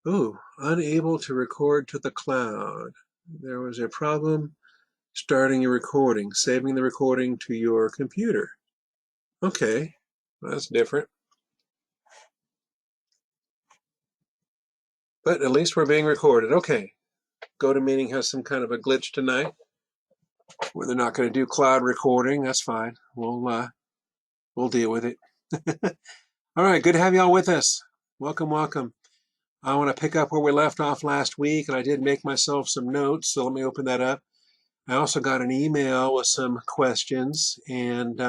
Ooh, unable to record to the cloud. There was a problem starting your recording, saving the recording to your computer. Okay, that's different. But at least we're being recorded. Okay, GoToMeeting has some kind of a glitch tonight where they're not going to do cloud recording. That's fine. We'll deal with it. All right, good to have y'all with us. Welcome, welcome. I want to pick up where we left off last week, and I did make myself some notes, so let me open that up. I also got an email with some questions and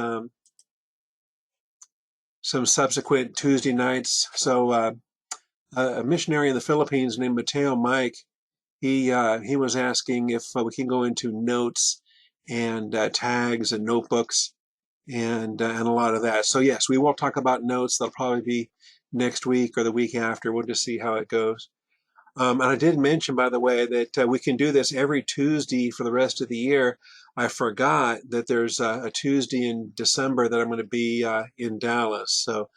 some subsequent Tuesday nights. So a missionary in the Philippines named Mateo Mike, he was asking if we can go into notes and tags and notebooks and a lot of that. So yes, we will talk about notes. They'll probably be next week or the week after. We'll just see how it goes. And I did mention, by the way, that we can do this every Tuesday for the rest of the year. I forgot that there's a Tuesday in December that I'm going to be in Dallas. So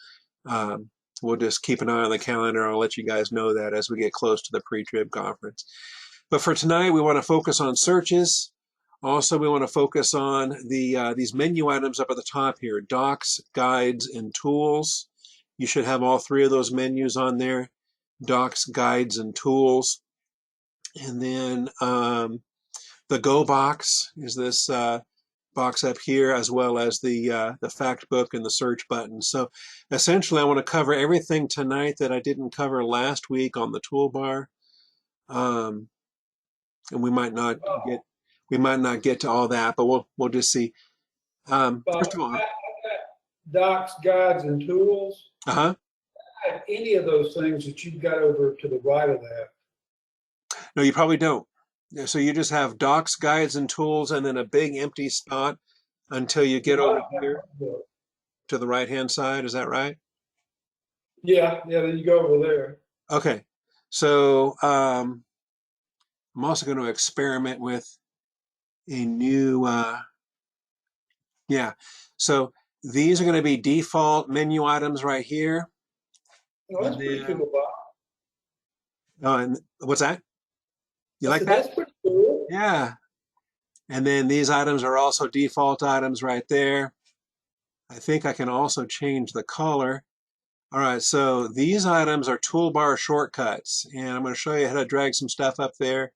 we'll just keep an eye on the calendar. I'll let you guys know that as we get close to the pre-trib conference. But for tonight, we want to focus on searches. Also, we want to focus on these menu items up at the top here, docs, guides, and tools. You should have all three of those menus on there. Docs, guides, and tools. And then the Go box is this box up here, as well as the fact book and the search button. So essentially, I want to cover everything tonight that I didn't cover last week on the toolbar. And we might not get to all that, but we'll just see. But First of all, docs, guides, and tools, uh-huh. any of those things that you've got over to the right of that. No, you probably don't. So you just have docs, guides, and tools, and then a big empty spot until you get over here to the right-hand side. Is that right? Yeah, then you go over there. Okay. So I'm also going to experiment with a new, yeah. So these are going to be default menu items right here. Oh, that's And pretty then, cool, Bob. and what's that? You I like said, that? that's pretty cool. Yeah. And then these items are also default items right there. I think I can also change the color. All right, so these items are toolbar shortcuts, and I'm going to show you how to drag some stuff up there.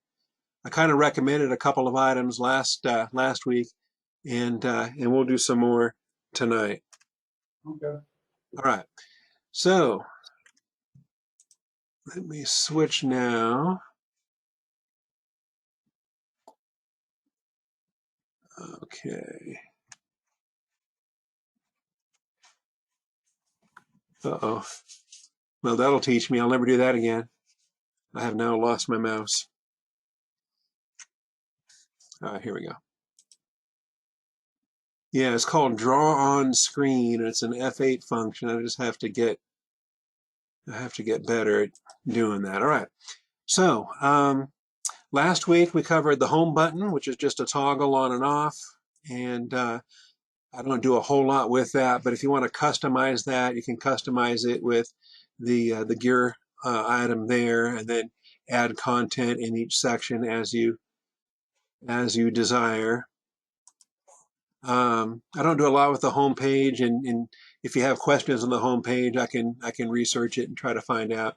I kind of recommended a couple of items last week, and we'll do some more tonight. Okay. All right, so let me switch now. Okay. Uh-oh. Well, that'll teach me. I'll never do that again. I have now lost my mouse. All right, here we go. Yeah, it's called draw on screen. It's an F8 function. I just have to get better at doing that. All right. So last week we covered the home button, which is just a toggle on and off. And I don't do a whole lot with that, but if you want to customize that, you can customize it with the gear item there, and then add content in each section as you desire. I don't do a lot with the home page, and if you have questions on the home page, I can research it and try to find out.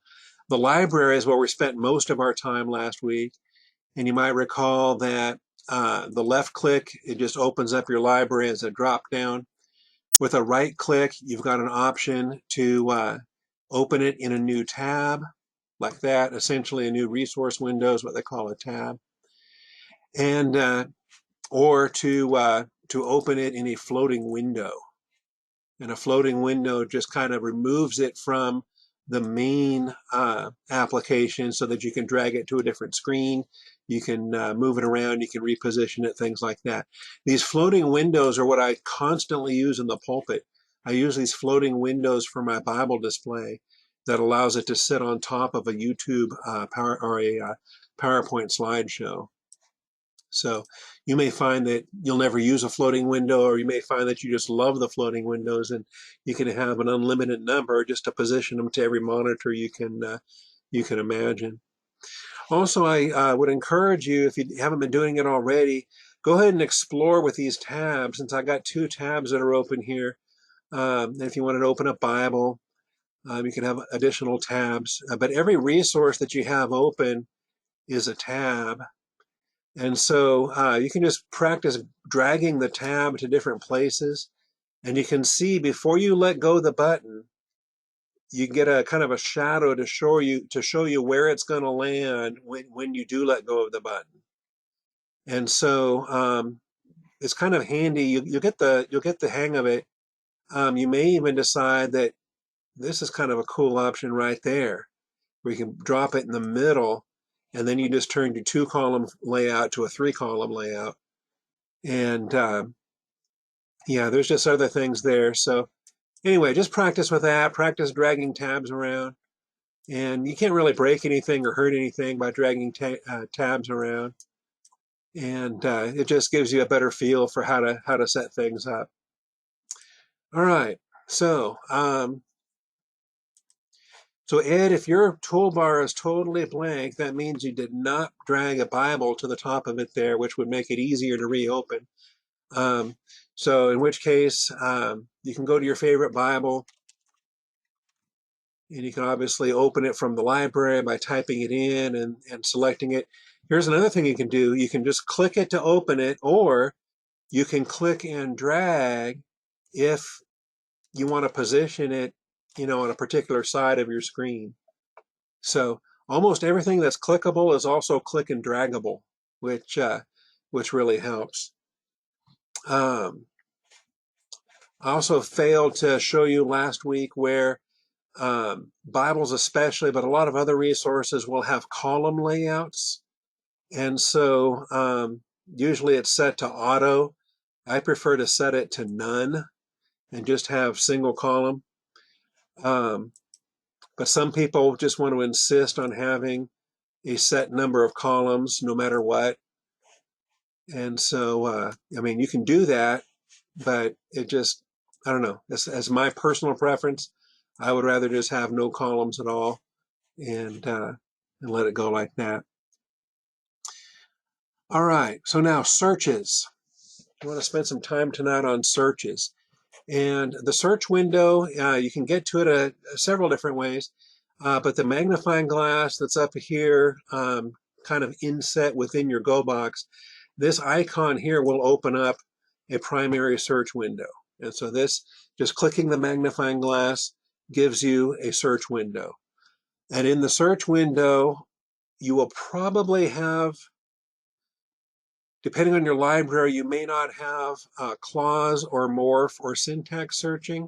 The library is where we spent most of our time last week, and you might recall that the left click, it just opens up your library as a drop down. With a right click, you've got an option to open it in a new tab, like that. Essentially, a new resource window is what they call a tab, and or to open it in a floating window. And a floating window just kind of removes it from the main application so that you can drag it to a different screen. You can move it around, you can reposition it, things like that. These floating windows are what I constantly use in the pulpit. I use these floating windows for my Bible display that allows it to sit on top of a YouTube PowerPoint slideshow. So you may find that you'll never use a floating window, or you may find that you just love the floating windows, and you can have an unlimited number just to position them to every monitor you can you can imagine. Also, I would encourage you, if you haven't been doing it already, go ahead and explore with these tabs, since I got two tabs that are open here. If you wanted to open a Bible, you can have additional tabs. But every resource that you have open is a tab. And so you can just practice dragging the tab to different places. And you can see before you let go of the button, you get a kind of a shadow to show you where it's going to land when you do let go of the button. And so it's kind of handy. You'll get the hang of it. You may even decide that this is kind of a cool option right there, where you can drop it in the middle, and then you just turn your 2-column layout to a 3-column layout. And yeah, there's just other things there. So anyway, just practice with that. Practice dragging tabs around. And you can't really break anything or hurt anything by dragging tabs around. And it just gives you a better feel for how to set things up. All right. So Ed, if your toolbar is totally blank, that means you did not drag a Bible to the top of it there, which would make it easier to reopen. So in which case, you can go to your favorite Bible, and you can obviously open it from the library by typing it in and selecting it. Here's another thing you can do. You can just click it to open it, or you can click and drag if you want to position it, on a particular side of your screen. So almost everything that's clickable is also click and draggable, which really helps. I also failed to show you last week where Bibles especially, but a lot of other resources will have column layouts. And so usually it's set to auto. I prefer to set it to none and just have single column. But some people just want to insist on having a set number of columns no matter what. And so, I mean, you can do that, but it just, I don't know, as my personal preference, I would rather just have no columns at all and let it go like that. All right, so now searches. I want to spend some time tonight on searches. And the search window, you can get to it several different ways, but the magnifying glass that's up here, kind of inset within your Go box, this icon here will open up a primary search window. And so this, just clicking the magnifying glass gives you a search window. And in the search window, you will probably have, depending on your library, you may not have clause or morph or syntax searching.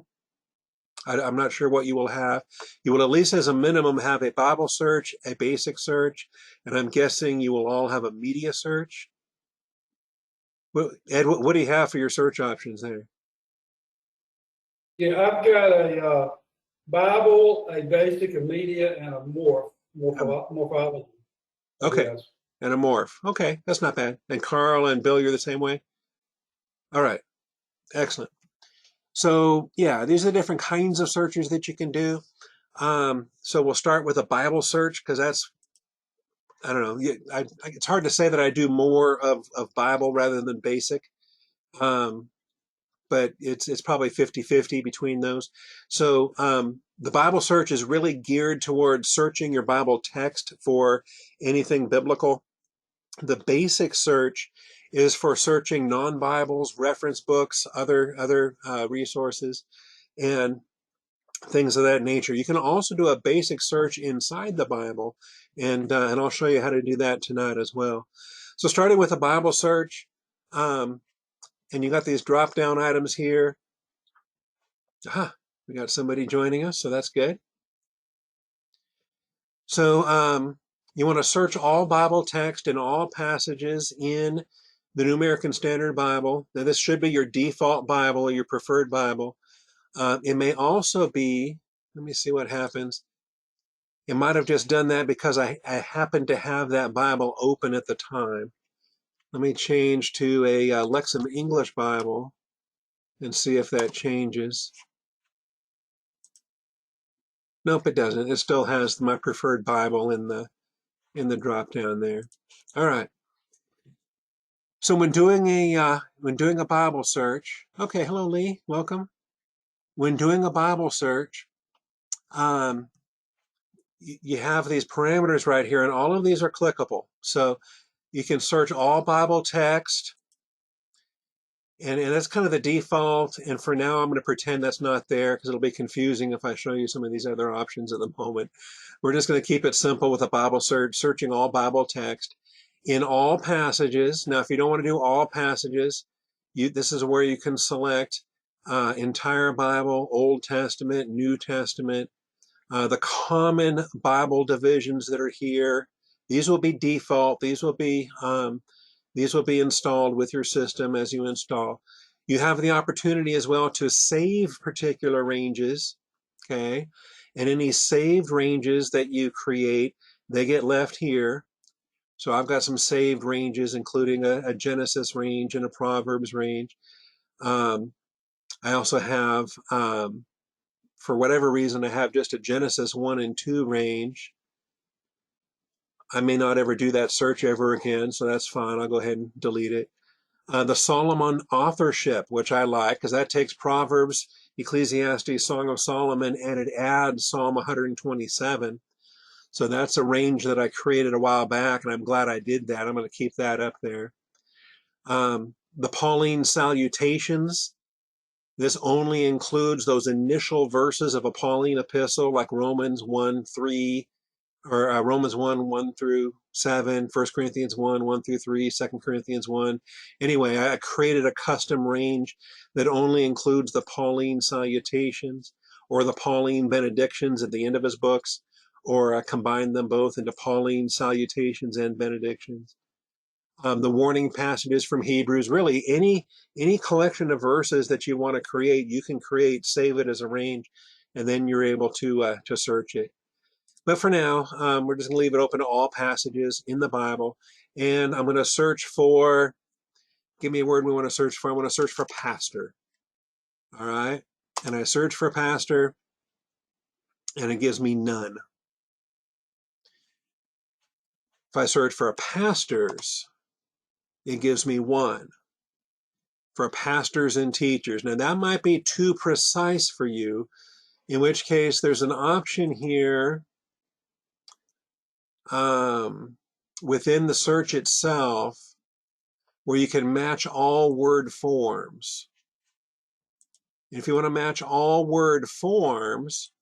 I'm not sure what you will have. You will at least as a minimum have a Bible search, a basic search, and I'm guessing you will all have a media search. Well, Ed, what do you have for your search options there? Yeah, I've got a Bible, a basic, a media, and a morphology. Okay, Yes. and a morph. Okay, that's not bad. And Carl and Bill, you're the same way? All right, excellent. So yeah, these are the different kinds of searches that you can do. So we'll start with a Bible search because that's, I don't know, it's hard to say that I do more of Bible rather than basic. But it's probably 50-50 between those. So the Bible search is really geared towards searching your Bible text for anything biblical. The basic search is for searching non-Bibles, reference books, other resources, and things of that nature. You can also do a basic search inside the Bible, and I'll show you how to do that tonight as well. So starting with a Bible search, and you got these drop-down items here. Aha, we got somebody joining us, so that's good. So you want to search all Bible text and all passages in the New American Standard Bible. Now, this should be your default Bible or your preferred Bible. It may also be, let me see what happens. It might have just done that because I happened to have that Bible open at the time. Let me change to a Lexham English Bible and see if that changes. Nope, it doesn't. It still has my preferred Bible in the drop down there. All right. So when doing a Bible search, okay, hello Lee, welcome. When doing a Bible search, um, you have these parameters right here, and all of these are clickable. So you can search all Bible text, and that's kind of the default. And for now, I'm going to pretend that's not there because it'll be confusing if I show you some of these other options at the moment. We're just going to keep it simple with a Bible search, searching all Bible text in all passages. Now, if you don't want to do all passages, this is where you can select entire Bible, Old Testament, New Testament, the common Bible divisions that are here. These will be default. These will be installed with your system as you install. You have the opportunity as well to save particular ranges, okay? And any saved ranges that you create, they get left here. So I've got some saved ranges, including a Genesis range and a Proverbs range. I also have, for whatever reason, I have just a Genesis 1 and 2 range. I may not ever do that search ever again, so that's fine. I'll go ahead and delete it. The Solomon authorship, which I like, because that takes Proverbs, Ecclesiastes, Song of Solomon, and it adds Psalm 127. So that's a range that I created a while back, and I'm glad I did that. I'm going to keep that up there. The Pauline salutations. This only includes those initial verses of a Pauline epistle, like Romans 1, 3, or Romans 1, 1 through 7, 1 Corinthians 1, 1 through 3, 2 Corinthians 1. Anyway, I created a custom range that only includes the Pauline salutations or the Pauline benedictions at the end of his books, or I combined them both into Pauline salutations and benedictions. The warning passages from Hebrews, really any collection of verses that you want to create, you can create, save it as a range, and then you're able to search it. But for now, we're just going to leave it open to all passages in the Bible. And I'm going to search for, give me a word we want to search for. I want to search for pastor. All right. And I search for pastor, and it gives me none. If I search for pastors, it gives me one. For pastors and teachers. Now, that might be too precise for you, in which case there's an option here within the search itself where you can match all word forms. If you want to match all word forms,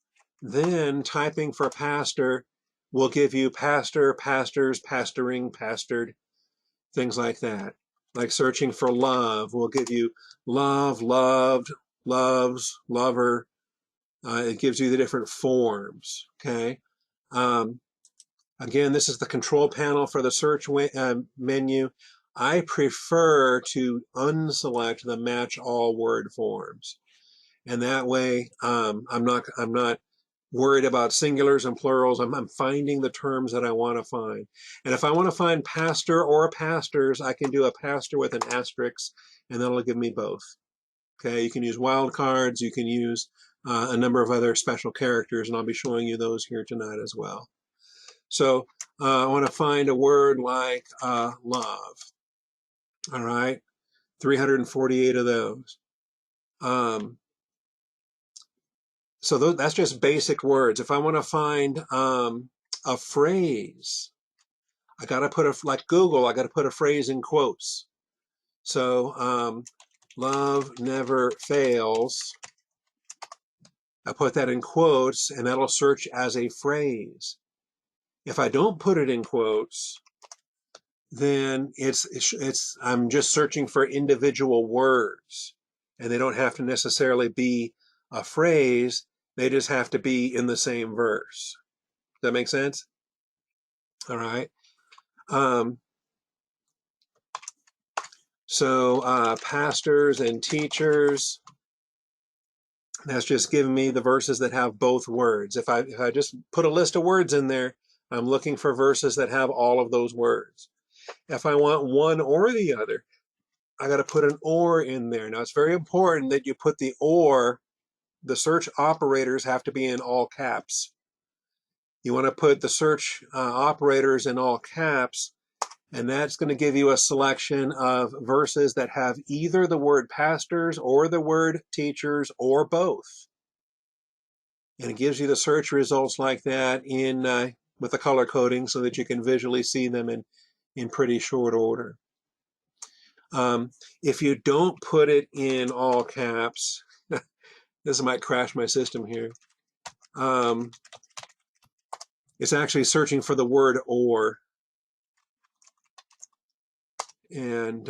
then typing for pastor will give you pastor, pastors, pastoring, pastored, things like that. Like searching for love will give you love, loved, loves, lover. It gives you the different forms, okay? Again, this is the control panel for the search menu. I prefer to unselect the match all word forms. And that way, I'm not worried about singulars and plurals. I'm finding the terms that I want to find. And if I want to find pastor or pastors, I can do a pastor with an asterisk, and that'll give me both. Okay, you can use wildcards, you can use a number of other special characters, and I'll be showing you those here tonight as well. So I want to find a word like love. All right, 348 of those. So that's just basic words. If I want to find a phrase, I got to put like Google, I got to put a phrase in quotes. So love never fails. I put that in quotes, and that'll search as a phrase. If I don't put it in quotes, then I'm just searching for individual words, and they don't have to necessarily be a phrase. They just have to be in the same verse. Does that make sense? All right. So pastors and teachers, that's just giving me the verses that have both words. If I just put a list of words in there, I'm looking for verses that have all of those words. If I want one or the other, I got to put an or in there. Now, it's very important that you put the or, the search operators have to be in all caps. You want to put the search operators in all caps, and that's going to give you a selection of verses that have either the word pastors or the word teachers or both. And it gives you the search results like that in with the color coding so that you can visually see them in pretty short order. If you don't put it in all caps, this might crash my system here. It's actually searching for the word or. And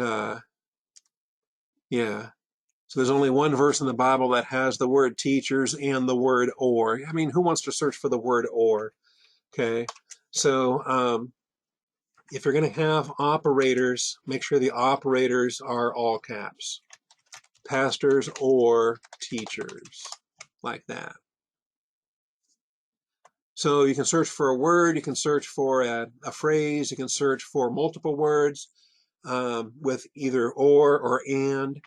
yeah, so there's only one verse in the Bible that has the word teachers and the word or. I mean, who wants to search for the word or? Okay, so if you're going to have operators, make sure the operators are all caps. Pastors or teachers, like that. So you can search for a word, you can search for a phrase, you can search for multiple words with either or and.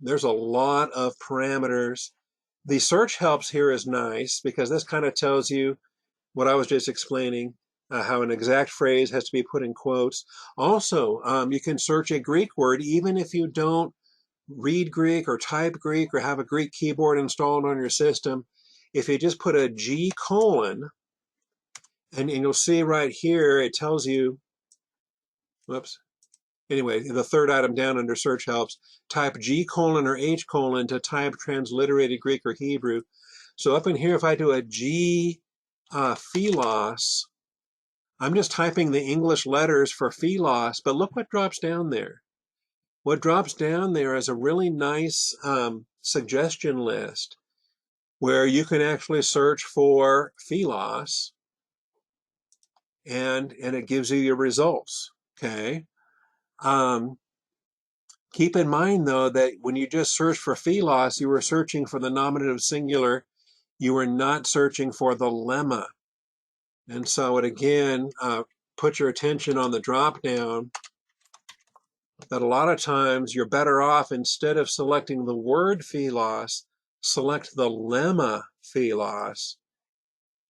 There's a lot of parameters. The search helps here is nice because this kind of tells you what I was just explaining, how an exact phrase has to be put in quotes. Also, you can search a Greek word even if you don't read Greek or type Greek or have a Greek keyboard installed on your system. If you just put a G colon, and you'll see right here, it tells you, whoops, anyway, the third item down under search helps, type G colon or H colon to type transliterated Greek or Hebrew. So up in here, if I do a G philos, I'm just typing the English letters for philos, but look what drops down there. What drops down there is a really nice suggestion list where you can actually search for philos and it gives you your results, okay? Keep in mind, though, that when you just search for philos, you were searching for the nominative singular. You were not searching for the lemma. And so it again, put your attention on the drop down that a lot of times you're better off, instead of selecting the word philos, select the lemma philos.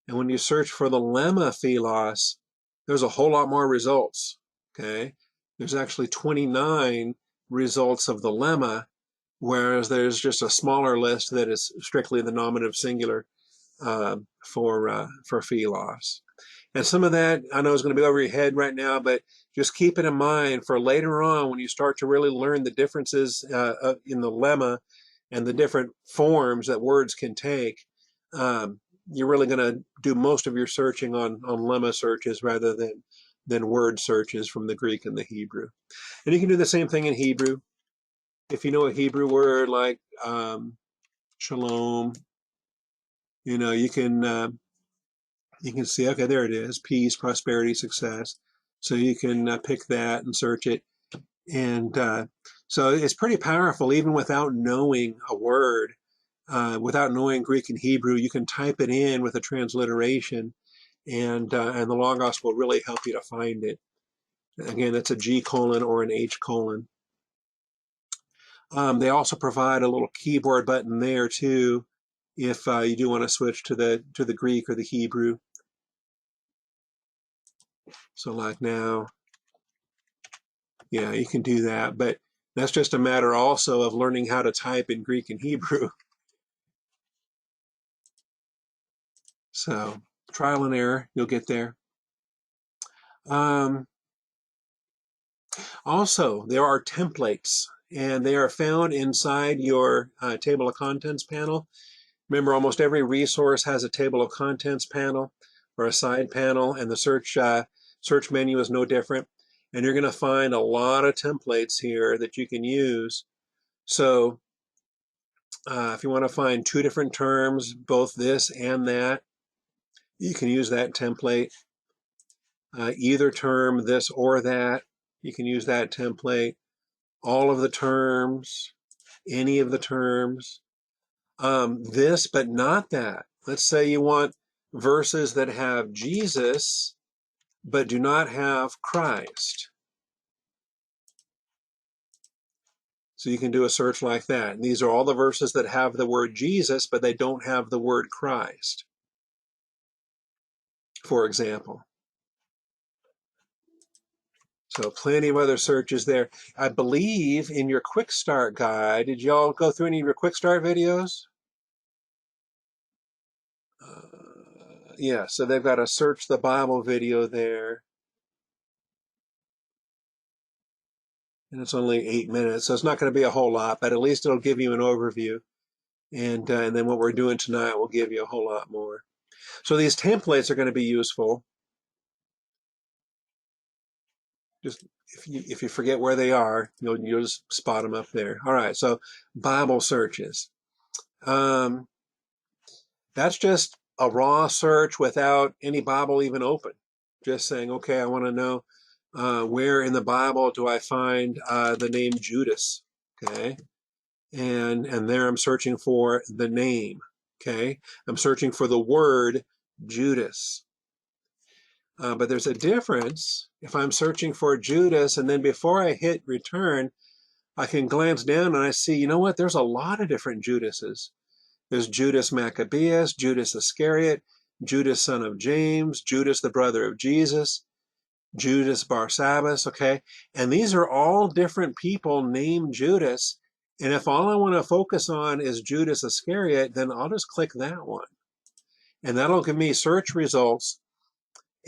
And when you search for the lemma philos, there's a whole lot more results, okay? There's actually 29 results of the lemma, whereas there's just a smaller list that is strictly the nominative singular for philos. And some of that I know is going to be over your head right now, but just keep it in mind for later on when you start to really learn the differences in the lemma and the different forms that words can take. You're really going to do most of your searching on lemma searches rather than word searches from the Greek and the Hebrew. And you can do the same thing in Hebrew. If you know a Hebrew word like shalom, you can see, okay, there it is, peace, prosperity, success. So you can pick that and search it. And so it's pretty powerful even without knowing a word. Without knowing Greek and Hebrew, you can type it in with a transliteration, and the Logos will really help you to find it. Again, that's a G colon or an H colon. They also provide a little keyboard button there too, if you do want to switch to the Greek or the Hebrew. So like now, yeah, you can do that, but that's just a matter also of learning how to type in Greek and Hebrew. So trial and error, you'll get there. Also, there are templates, and they are found inside your table of contents panel. Remember, almost every resource has a table of contents panel or a side panel, and the search menu is no different. And you're going to find a lot of templates here that you can use. So if you want to find two different terms, both this and that, you can use that template. Either term, this or that, you can use that template. All of the terms, any of the terms, this but not that. Let's say you want verses that have Jesus but do not have Christ. So you can do a search like that. And these are all the verses that have the word Jesus, but they don't have the word Christ. for example. So plenty of other searches there. I believe in your quick start guide, did y'all go through any of your quick start videos? Yeah, so they've got a search the Bible video there. And it's only 8 minutes, so it's not going to be a whole lot, but at least it'll give you an overview. And then what we're doing tonight will give you a whole lot more. So these templates are going to be useful. Just if you forget where they are, you'll just spot them up there. All right, so Bible searches. That's just a raw search without any Bible even open. Just saying, okay, I want to know where in the Bible do I find the name Judas? Okay, and there I'm searching for the name. Okay, I'm searching for the word Judas. But there's a difference if I'm searching for Judas, and then before I hit return, I can glance down and I see, you know what? There's a lot of different Judases. There's Judas Maccabeus, Judas Iscariot, Judas son of James, Judas the brother of Jesus, Judas Barsabbas, okay? And these are all different people named Judas. And if all I want to focus on is Judas Iscariot, then I'll just click that one. And that'll give me search results.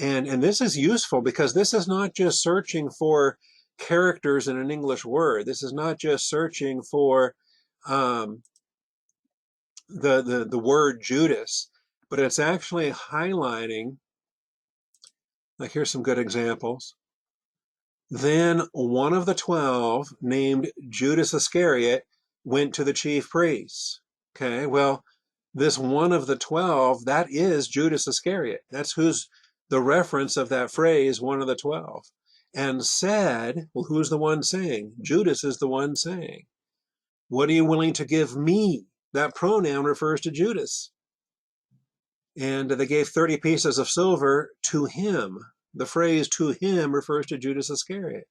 And this is useful because this is not just searching for characters in an English word. This is not just searching for the word Judas, but it's actually highlighting, like here's some good examples. Then one of the 12, named Judas Iscariot, went to the chief priests. Okay, well, this one of the 12, that is Judas Iscariot. That's who's the reference of that phrase, one of the 12. And said, well, who's the one saying? Judas is the one saying. What are you willing to give me? That pronoun refers to Judas. And they gave 30 pieces of silver to him. The phrase to him refers to Judas Iscariot.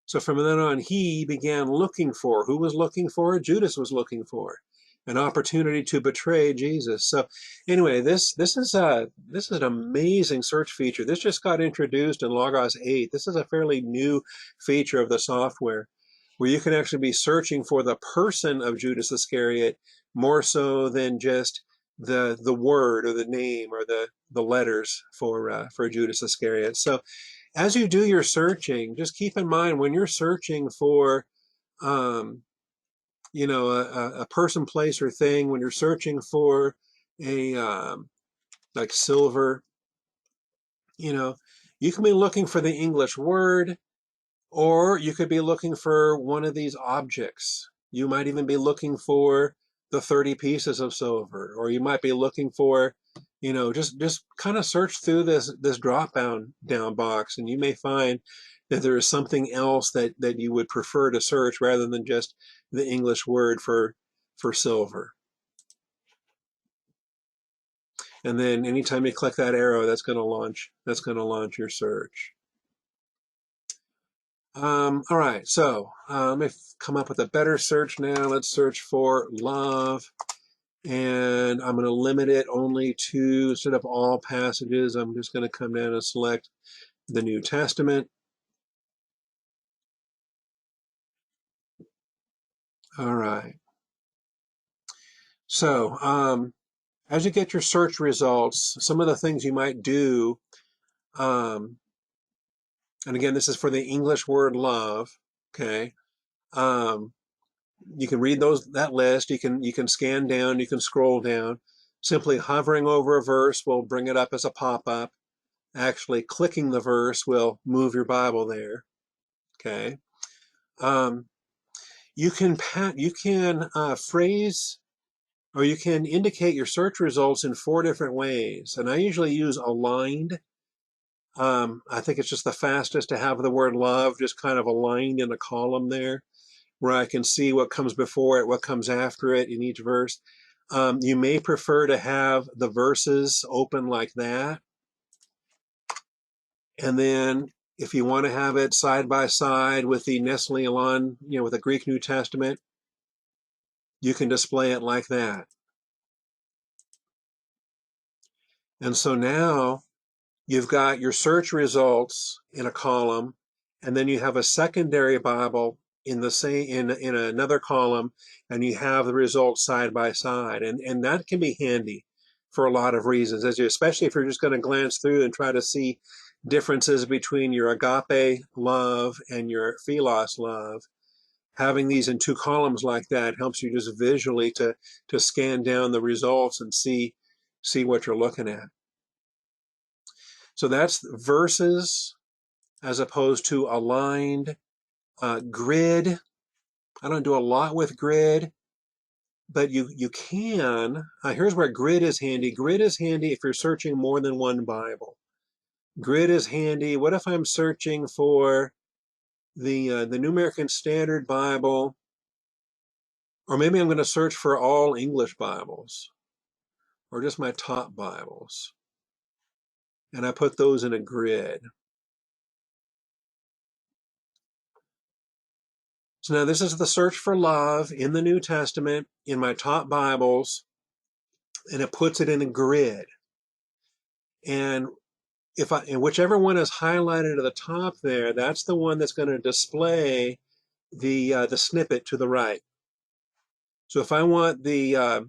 So from then on, he began looking for, who was looking for? Judas was looking for an opportunity to betray Jesus. So anyway, this is an amazing search feature. This just got introduced in Logos 8. This is a fairly new feature of the software where you can actually be searching for the person of Judas Iscariot more so than just the word or the name or the letters for Judas Iscariot. So as you do your searching, just keep in mind when you're searching for a person, place, or thing, when you're searching for a like silver, you can be looking for the English word, or you could be looking for one of these objects. You might even be looking for the 30 pieces of silver, or you might be looking for, just kind of search through this drop down box, and you may find that there is something else that you would prefer to search rather than just the English word for silver. And then anytime you click that arrow, that's going to launch your search. All right, so let me come up with a better search now. Let's search for love, and I'm going to limit it only to, instead of all passages, I'm just going to come down and select the New Testament. All right. So as you get your search results, some of the things you might do, and again, this is for the English word love, okay? You can read that list. You can scan down. You can scroll down. Simply hovering over a verse will bring it up as a pop-up. Actually, clicking the verse will move your Bible there. Okay. You can phrase, or you can indicate your search results in 4 different ways, and I usually use aligned. I think it's just the fastest to have the word love just kind of aligned in a column there, where I can see what comes before it, what comes after it in each verse. You may prefer to have the verses open like that. And then if you want to have it side by side with the Nestle Aland, with the Greek New Testament, you can display it like that. And so now you've got your search results in a column, and then you have a secondary Bible in the same in another column, and you have the results side by side, and that can be handy for a lot of reasons, especially if you're just going to glance through and try to see differences between your agape love and your philos love. Having these in two columns like that helps you just visually to scan down the results and see what you're looking at. So that's verses as opposed to aligned. Grid, I don't do a lot with grid, but you can. Here's where grid is handy. Grid is handy if you're searching more than one Bible. Grid is handy. What if I'm searching for the New American Standard Bible, or maybe I'm going to search for all English Bibles, or just my top Bibles, and I put those in a grid. So now this is the search for love in the New Testament in my top Bibles, and it puts it in a grid. And and whichever one is highlighted at the top there, that's the one that's going to display the snippet to the right. So if I want the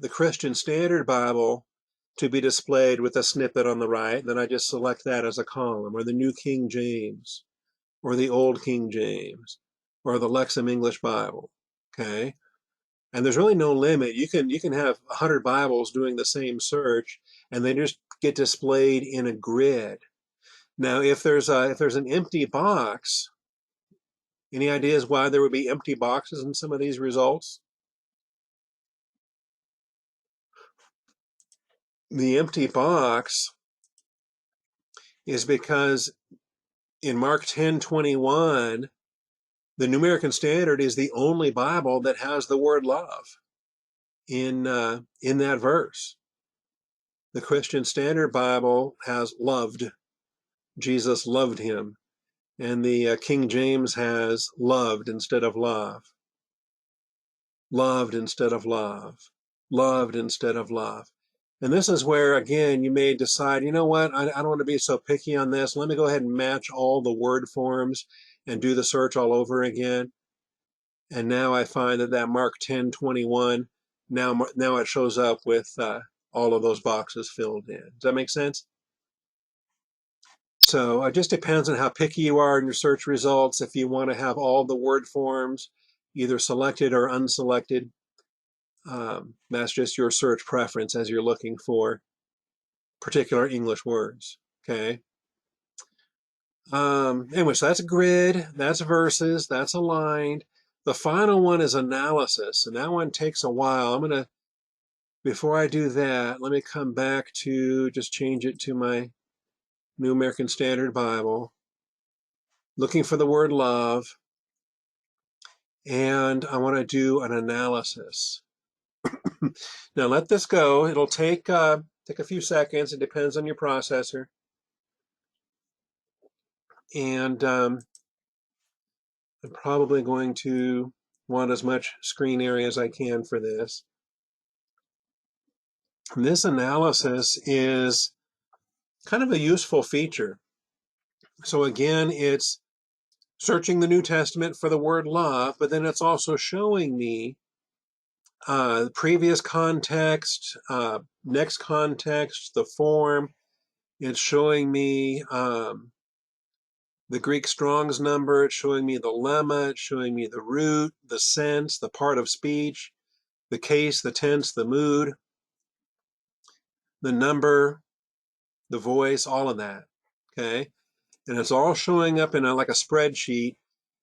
Christian Standard Bible to be displayed with a snippet on the right, then I just select that as a column, or the New King James, or the Old King James, or the Lexham English Bible. Okay, and there's really no limit. You can have 100 Bibles doing the same search, and they just get displayed in a grid. Now, if there's an empty box, any ideas why there would be empty boxes in some of these results? The empty box is because in Mark 10:21, the New American Standard is the only Bible that has the word love in that verse. The Christian Standard Bible has loved. Jesus loved him. And the King James has loved instead of love. Loved instead of love. Loved instead of love. And this is where, again, you may decide, you know what, I don't want to be so picky on this. Let me go ahead and match all the word forms and do the search all over again. And now I find that Mark 10:21, now it shows up with all of those boxes filled in. Does that make sense? So it just depends on how picky you are in your search results. If you want to have all the word forms either selected or unselected, that's just your search preference as you're looking for particular English words. Okay. Anyway, so that's a grid, that's verses, that's aligned. The final one is analysis, and that one takes a while. Before I do that, let me come back to just change it to my New American Standard Bible. Looking for the word love, and I want to do an analysis. Now let this go. It'll take a few seconds. It depends on your processor. And I'm probably going to want as much screen area as I can for this. And this analysis is kind of a useful feature. So again, it's searching the New Testament for the word love, but then it's also showing me previous context, next context, the form. It's showing me the Greek Strong's number. It's showing me the lemma. It's showing me the root, the sense, the part of speech, the case, the tense, the mood, the number, the voice, all of that. Okay, and it's all showing up in like a spreadsheet.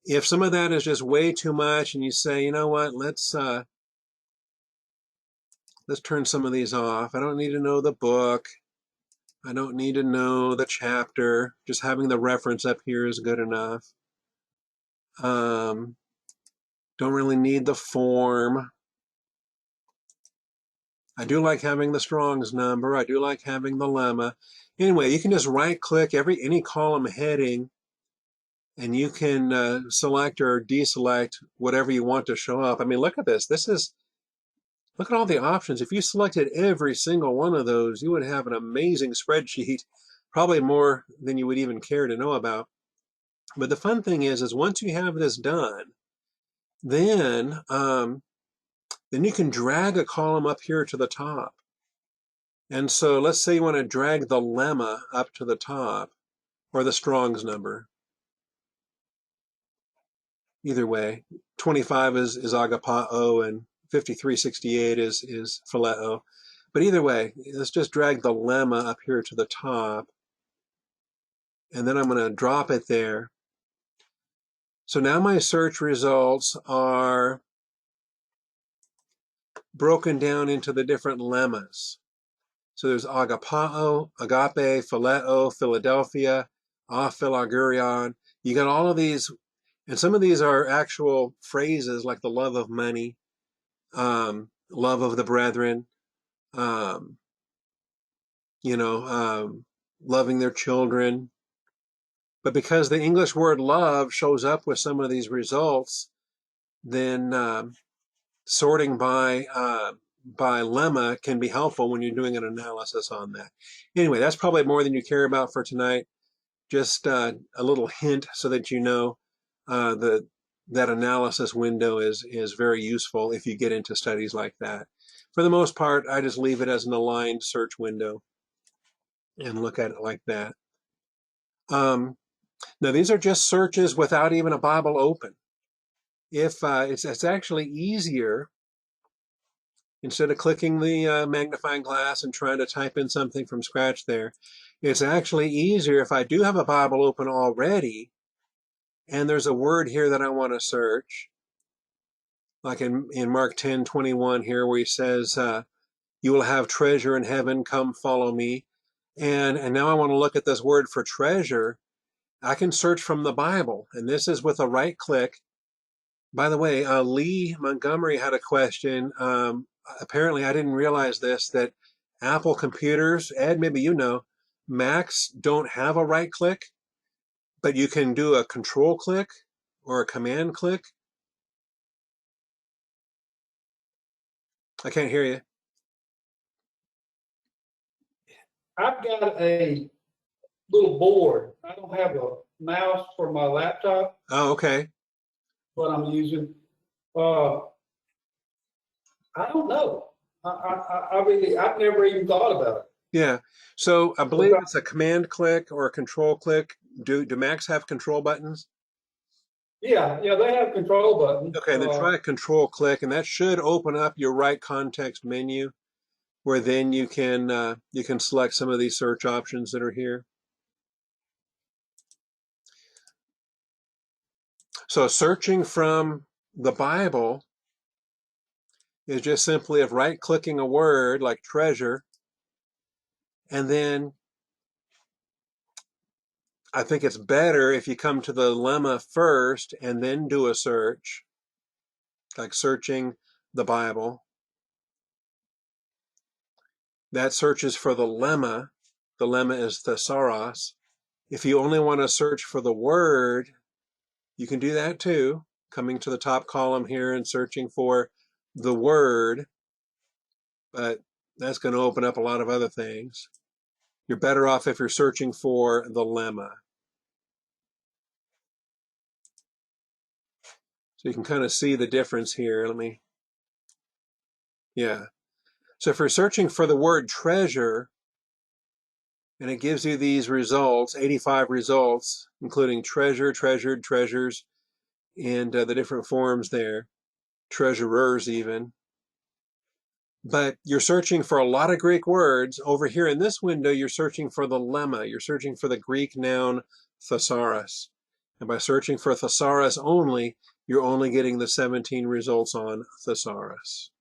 If some of that is just way too much, and you say, you know what, let's turn some of these off. I don't need to know the book. I don't need to know the chapter. Just having the reference up here is good enough. Don't really need the form. I do like having the Strong's number. I do like having the lemma. Anyway, you can just right-click any column heading, and you can select or deselect whatever you want to show up. I mean, look at this. This is Look at all the options. If you selected every single one of those, you would have an amazing spreadsheet, probably more than you would even care to know about. But the fun thing is once you have this done, then then you can drag a column up here to the top. And so let's say you want to drag the lemma up to the top, or the Strong's number. Either way, 25 is agapao and 5368 is phileo. But either way, let's just drag the lemma up here to the top, and then I'm going to drop it there. So now my search results are broken down into the different lemmas. So there's agapao, agape, phileo, Philadelphia, aphilagurion. You got all of these, and some of these are actual phrases like the love of money, love of the brethren, um, loving their children. But because the English word love shows up with some of these results, then sorting by lemma can be helpful when you're doing an analysis on that. Anyway, that's probably more than you care about for tonight. Just a little hint so that you know that analysis window is very useful if you get into studies like that. For the most part, I just leave it as an aligned search window and look at it like that. Now, these are just searches without even a Bible open. If it's actually easier, instead of clicking the magnifying glass and trying to type in something from scratch there, it's actually easier if I do have a Bible open already and there's a word here that I want to search, like in Mark 10:21 here where he says, you will have treasure in heaven, come follow me. And now I want to look at this word for treasure. I can search from the Bible, and this is with a right click. By the way, Lee Montgomery had a question. Apparently, I didn't realize this, that Apple computers, Ed, maybe you know, Macs don't have a right click, but you can do a control click or a command click. I can't hear you. I've got a little board. I don't have a mouse for my laptop, Oh, okay. what I'm using. Uh, I don't know. I've never even thought about it. Yeah. So I believe Because it's a command click or a control click. Do Macs have control buttons? yeah, they have control buttons. Okay, then try a control click, and that should open up your right context menu, where then you can select some of these search options that are here. So searching from the Bible is just simply of right-clicking a word like treasure, and then I think it's better if you come to the lemma first and then do a search, like searching the Bible. That searches for the lemma. The lemma is thesaurus. If you only want to search for the word, you can do that too, coming to the top column here and searching for the word, but that's going to open up a lot of other things. You're better off if you're searching for the lemma. So you can kind of see the difference here. Yeah. So if you're searching for the word treasure, and it gives you these results, 85 results, including treasure, treasured, treasures, and the different forms there, treasurers even. But you're searching for a lot of Greek words. Over here in this window, you're searching for the lemma. You're searching for the Greek noun thesaurus. And by searching for thesaurus only, you're only getting the 17 results on thesaurus.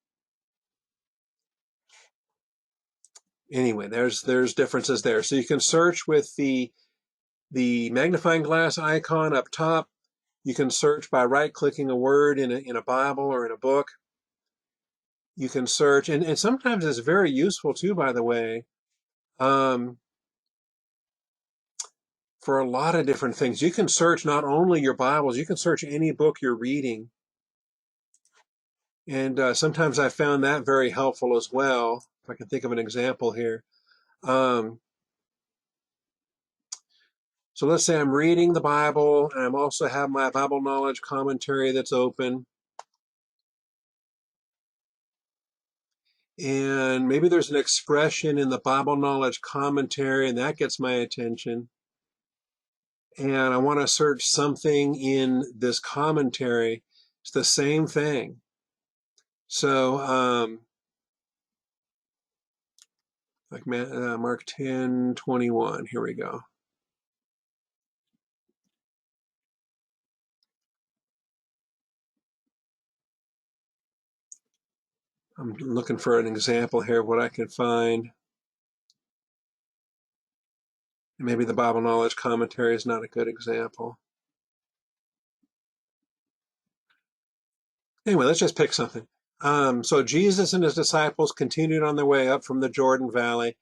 Anyway, there's differences there. So you can search with the magnifying glass icon up top. You can search by right-clicking a word in a Bible or in a book. You can search, and sometimes it's very useful too, by the way, for a lot of different things. You can search not only your Bibles, you can search any book you're reading. And sometimes I found that very helpful as well. If I can think of an example here. Um, so let's say I'm reading the Bible and I'm also have my Bible knowledge commentary that's open. And maybe there's an expression in the Bible knowledge commentary and that gets my attention. And I want to search something in this commentary. It's the same thing. So, like Mark 10:21. Here we go. I'm looking for an example here of what I can find. Maybe the Bible knowledge commentary is not a good example. Anyway, let's just pick something. So Jesus and his disciples continued on their way up from the Jordan Valley,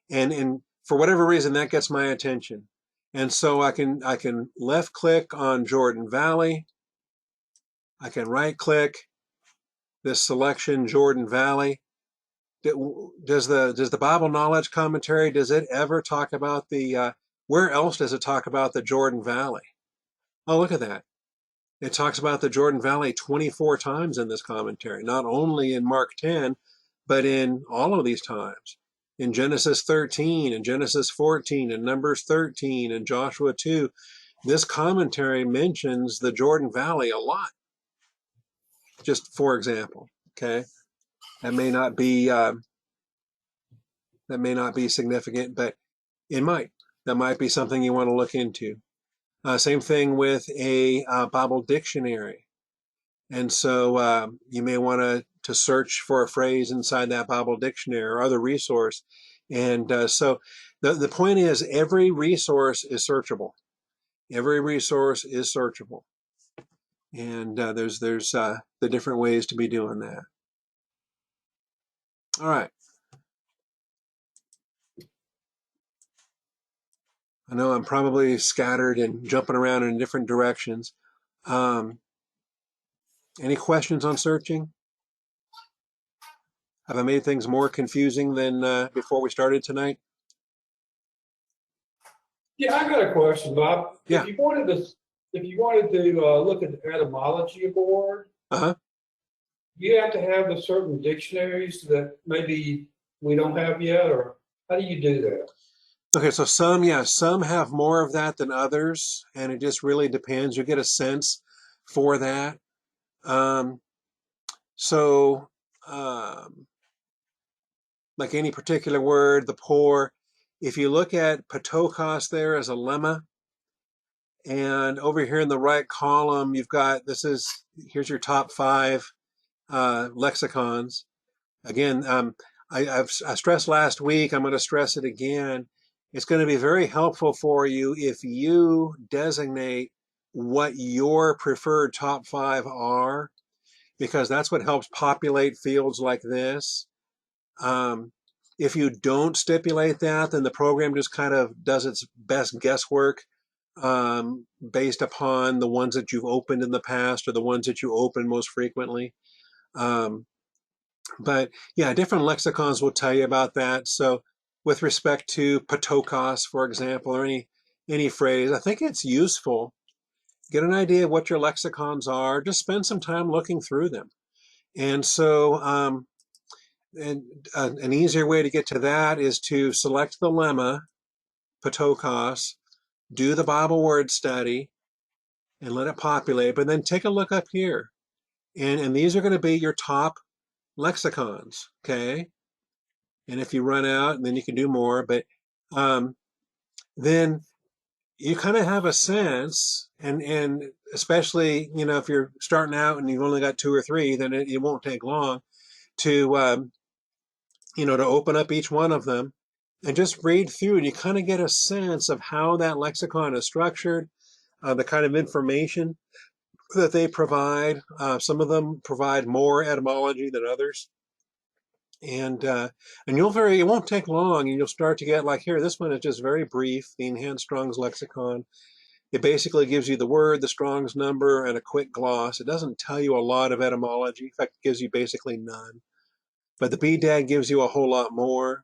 and for whatever reason that gets my attention. And so I can left click on Jordan Valley. I can right click this selection Jordan Valley. Does the Bible knowledge commentary, does it ever talk about the where else does it talk about the Jordan Valley? Oh, look at that. It talks about the Jordan Valley 24 times in this commentary, not only in Mark 10, but in all of these times. In Genesis 13, and Genesis 14, and Numbers 13, and Joshua 2, this commentary mentions the Jordan Valley a lot. Just for example, okay, that may not be significant, but it might. That might be something you want to look into. Same thing with a Bible dictionary. And so you may want to search for a phrase inside that Bible dictionary or other resource. And so the point is every resource is searchable. Every resource is searchable. And there's the different ways to be doing that. All right. I know I'm probably scattered and jumping around in different directions. Um, any questions on searching? Have I made things more confusing than before we started tonight? Yeah, I got a question, Bob. Yeah. If you wanted to look at the etymology of a word, Uh-huh. you have to have the certain dictionaries that maybe we don't have yet, or how do you do that? Okay, so some have more of that than others, and it just really depends. You get a sense for that. Um, so, um, like any particular word, the poor, if you look at patokos there as a lemma, and over here in the right column, you've got here's your top 5 lexicons. Again, I stressed last week, I'm going to stress it again. It's going to be very helpful for you if you designate what your preferred top 5 are, because that's what helps populate fields like this. If you don't stipulate that, then the program just kind of does its best guesswork based upon the ones that you've opened in the past or the ones that you open most frequently. Um, but yeah, different lexicons will tell you about that. So with respect to patokos, for example, or any phrase, I think it's useful. Get an idea of what your lexicons are. Just spend some time looking through them. And so, and an easier way to get to that is to select the lemma, patokos, do the Bible word study, and let it populate. But then take a look up here, and these are going to be your top lexicons. Okay. And if you run out, then you can do more. But um, then you kind of have a sense, and especially if you're starting out and you've only got 2 or 3, then it won't take long to to open up each one of them and just read through, and you kind of get a sense of how that lexicon is structured, the kind of information that they provide. Some of them provide more etymology than others. And it won't take long, and you'll start to get like here. This one is just very brief, the Enhanced Strong's Lexicon, It basically gives you the word, the Strong's number, and a quick gloss. It doesn't tell you a lot of etymology. In fact, it gives you basically none. But the BDAG gives you a whole lot more.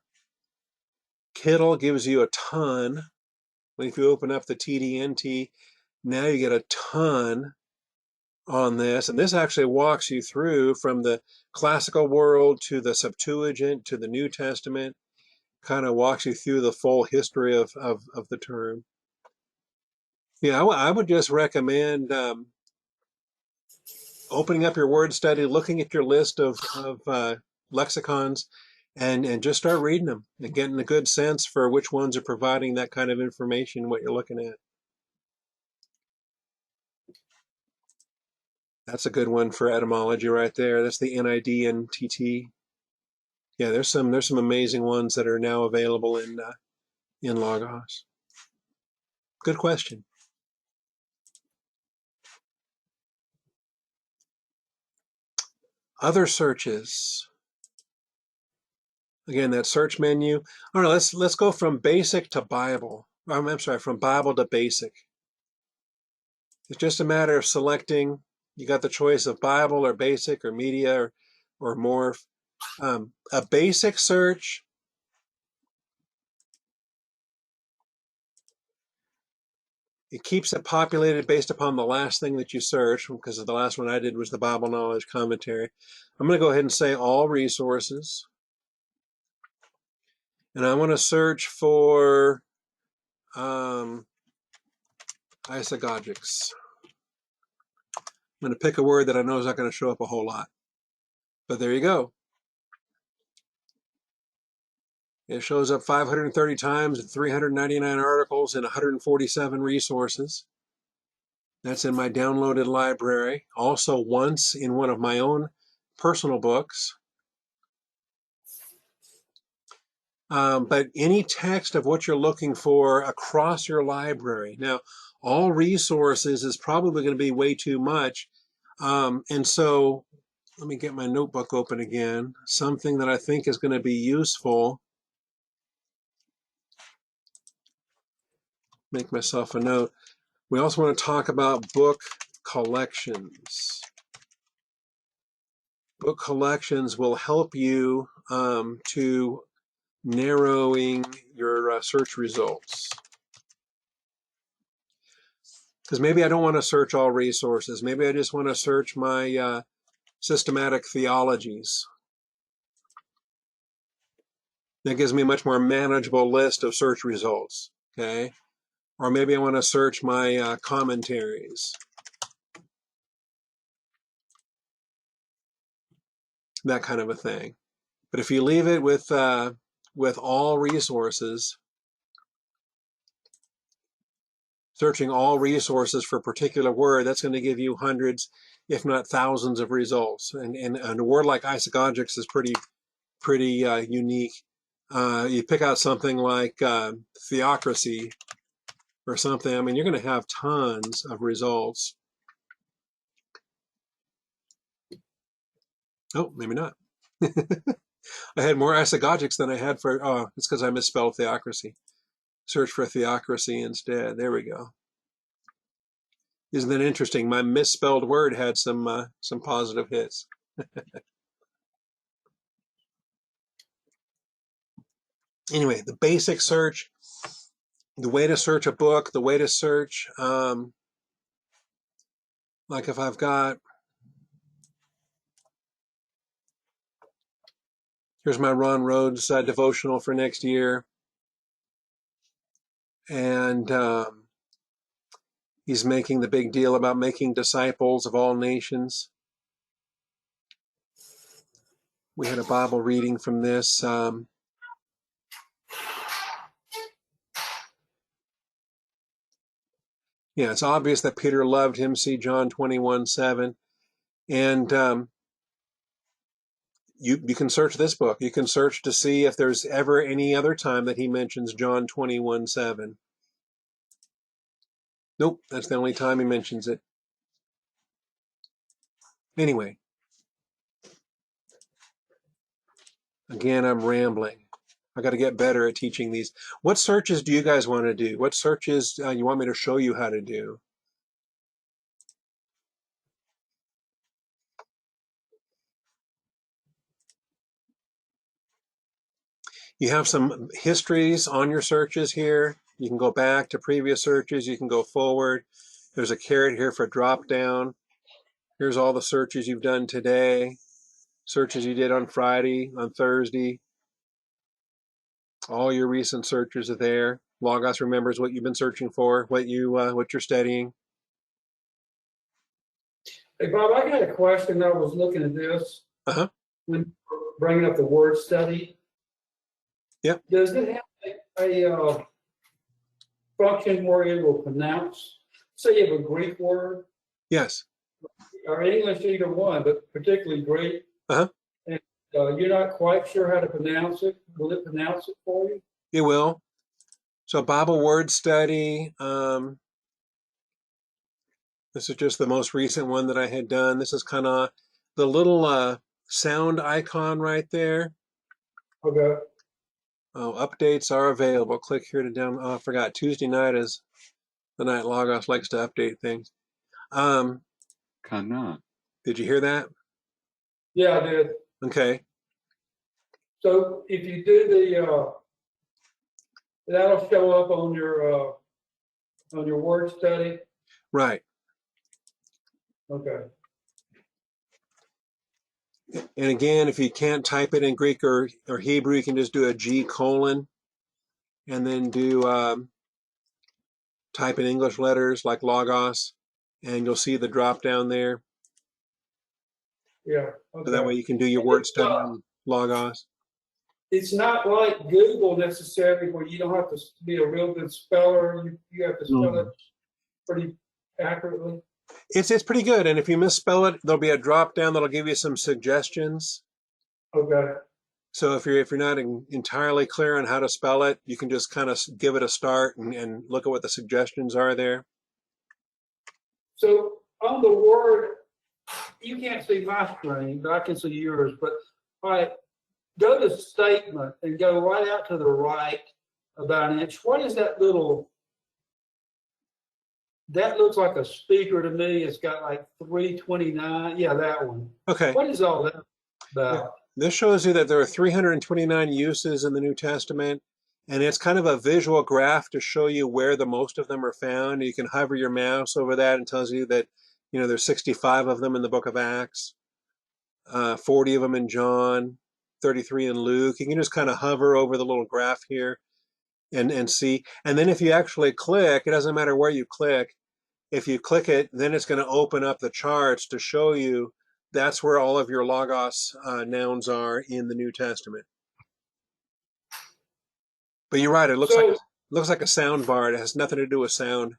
Kittle gives you a ton. If you open up the TDNT, now you get a ton on this. And this actually walks you through from the classical world to the Septuagint to the New Testament, kind of walks you through the full history of the term. Yeah, I would just recommend opening up your word study, looking at your list of lexicons, and just start reading them and getting a good sense for which ones are providing that kind of information, what you're looking at. That's a good one for etymology right there. That's the NIDNTT. Yeah, there's some amazing ones that are now available in Logos. Good question. Other searches. Again, that search menu. All right, let's go from basic to Bible. I'm sorry, from Bible to basic. It's just a matter of selecting. You got the choice of Bible or basic or media or more. A basic search, it keeps it populated based upon the last thing that you search, because the last one I did was the Bible Knowledge Commentary. I'm going to go ahead and say all resources. And I want to search for isagogics. I'm going to pick a word that I know is not going to show up a whole lot. But there you go. It shows up 530 times in 399 articles and 147 resources. That's in my downloaded library. Also once in one of my own personal books. But any text of what you're looking for across your library. Now, all resources is probably going to be way too much. And so let me get my notebook open again. Something that I think is going to be useful. Make myself a note. We also want to talk about book collections. Book collections will help you to narrowing your search results. Because maybe I don't want to search all resources. Maybe I just want to search my systematic theologies. That gives me a much more manageable list of search results, okay? Or maybe I want to search my commentaries. That kind of a thing. But if you leave it with all resources, searching all resources for a particular word, that's going to give you hundreds, if not thousands of results. And a word like isagogics is pretty unique. You pick out something like theocracy or something, I mean, you're going to have tons of results. Oh, maybe not. I had more isagogics than I had for, oh, it's because I misspelled theocracy. Search for theocracy instead. There we go. Isn't that interesting? My misspelled word had some positive hits. Anyway, the basic search, the way to search a book, the way to search, like if I've got, here's my Ron Rhodes devotional for next year. And he's making the big deal about making disciples of all nations. We had a Bible reading from this. Yeah, it's obvious that Peter loved him. See John 21:7. And you can search this book. You can search to see if there's ever any other time that he mentions John 21:7. Nope, that's the only time he mentions it. Anyway, again, I'm rambling. I got to get better at teaching these. What searches do you guys want to do? What searches you want me to show you how to do? You have some histories on your searches here. You can go back to previous searches. You can go forward. There's a caret here for drop down. Here's all the searches you've done today, searches you did on Friday, on Thursday. All your recent searches are there. Logos remembers what you've been searching for, what you're studying. Hey, Bob, I got a question. I was looking at this Uh-huh. when you were bringing up the word study. Yep. Does it have a function where it will pronounce, say you have a Greek word, Yes. or English, either one, but particularly Greek, Uh-huh. and you're not quite sure how to pronounce it? Will it pronounce it for you? It will. So Bible word study. This is just the most recent one that I had done. This is kind of the little sound icon right there. Okay. Oh, updates are available. Click here to down. Oh, I forgot. Tuesday night is the night Logos likes to update things. Kana. Did you hear that? Yeah, I did. Okay. So if you do that'll show up on your word study. Right. Okay. And again, if you can't type it in Greek or Hebrew, you can just do a G colon and then do type in English letters like Logos, and you'll see the drop down there. Yeah. So that way Okay. you can do your word study on Logos. It's not like Google necessarily, where you don't have to be a real good speller. You have to spell it pretty accurately. It's pretty good, and if you misspell it, there'll be a drop down that'll give you some suggestions. Okay. So if you're not entirely clear on how to spell it, you can just kind of give it a start and look at what the suggestions are there. So on the word, you can't see my screen, but I can see yours. But all right, go to statement and go right out to the right about an inch. What is that little? That looks like a speaker to me. It's got like 329. Yeah, that one. Okay. What is all that about? Yeah. This shows you that there are 329 uses in the New Testament, and it's kind of a visual graph to show you where the most of them are found. You can hover your mouse over that and tells you that, there's 65 of them in the book of Acts, 40 of them in John, 33 in Luke. You can just kind of hover over the little graph here and see. And then if you actually click, it doesn't matter where you click. If you click it, then it's going to open up the charts to show you that's where all of your Logos nouns are in the New Testament. But you're right, it looks like a sound bar. It has nothing to do with sound.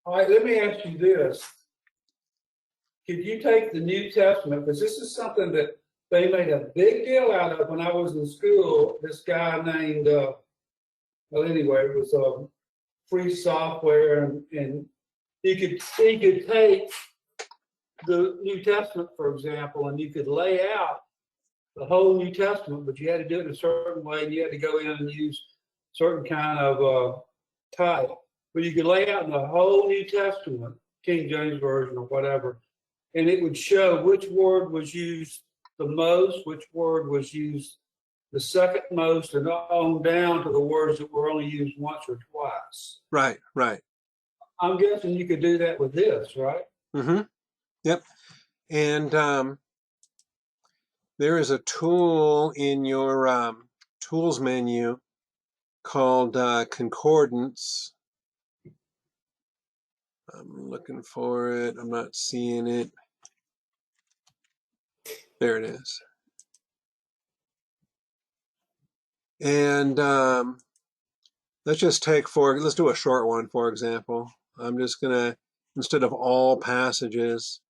All right, let me ask you this. Could you take the New Testament, because this is something that they made a big deal out of when I was in school. This guy named, well, anyway, it was free software, and he could take the New Testament, for example, and you could lay out the whole New Testament, but you had to do it in a certain way, and you had to go in and use certain kind of type. But you could lay out in the whole New Testament, King James Version or whatever, and it would show which word was used the most, which word was used the second most, and on down to the words that were only used once or twice. Right, right. I'm guessing you could do that with this, right? Mm-hmm. Yep. And there is a tool in your tools menu called concordance. I'm looking for it. I'm not seeing it. There it is. And let's just let's do a short one, for example. I'm just going to, instead of all passages,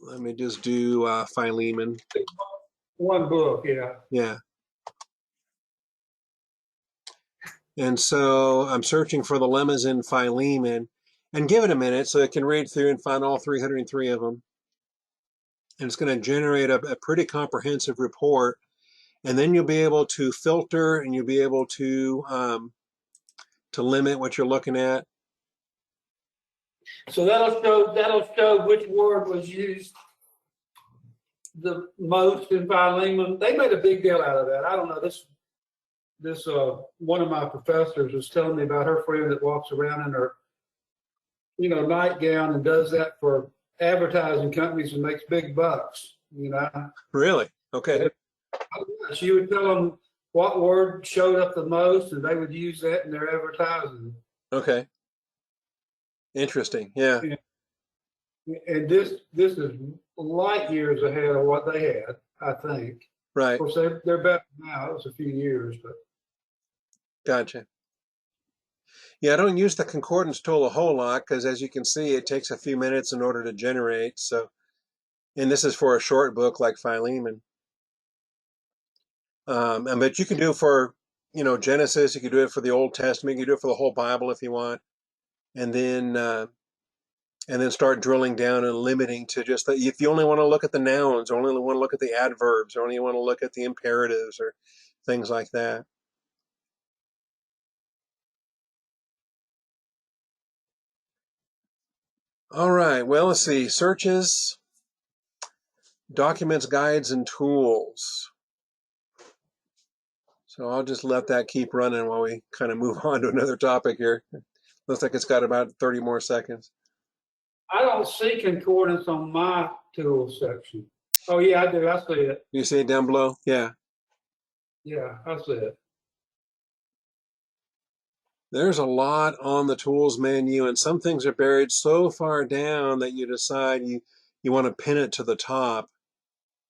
let me just do Philemon. One book, yeah. Yeah. And so I'm searching for the lemmas in Philemon, and give it a minute so it can read through and find all 303 of them. And it's going to generate a pretty comprehensive report. and then you'll be able to filter, and you'll be able to limit what you're looking at. So that'll show which word was used the most in Philemon. They made a big deal out of that. I don't know. This one of my professors was telling me about her friend that walks around in her, nightgown and does that for advertising companies and makes big bucks. Really? Okay. She would tell them what word showed up the most, and they would use that in their advertising. Okay. Interesting. Yeah. And this is light years ahead of what they had, I think. Right. Of course, they're better now. It was a few years, but Gotcha. Yeah, I don't use the concordance tool a whole lot because, as you can see, it takes a few minutes in order to generate. So, and this is for a short book like Philemon. But you can do it for, Genesis. You can do it for the Old Testament. You can do it for the whole Bible if you want, and then start drilling down and limiting to just if you only want to look at the nouns, or only want to look at the adverbs, or only want to look at the imperatives or things like that. All right. Well, let's see. Searches, documents, guides, and tools. So I'll just let that keep running while we kind of move on to another topic here. Looks like it's got about 30 more seconds. I don't see concordance on my tool section. Oh, yeah, I do. I see it. You see it down below? Yeah. Yeah, I see it. There's a lot on the tools menu, and some things are buried so far down that you decide you want to pin it to the top.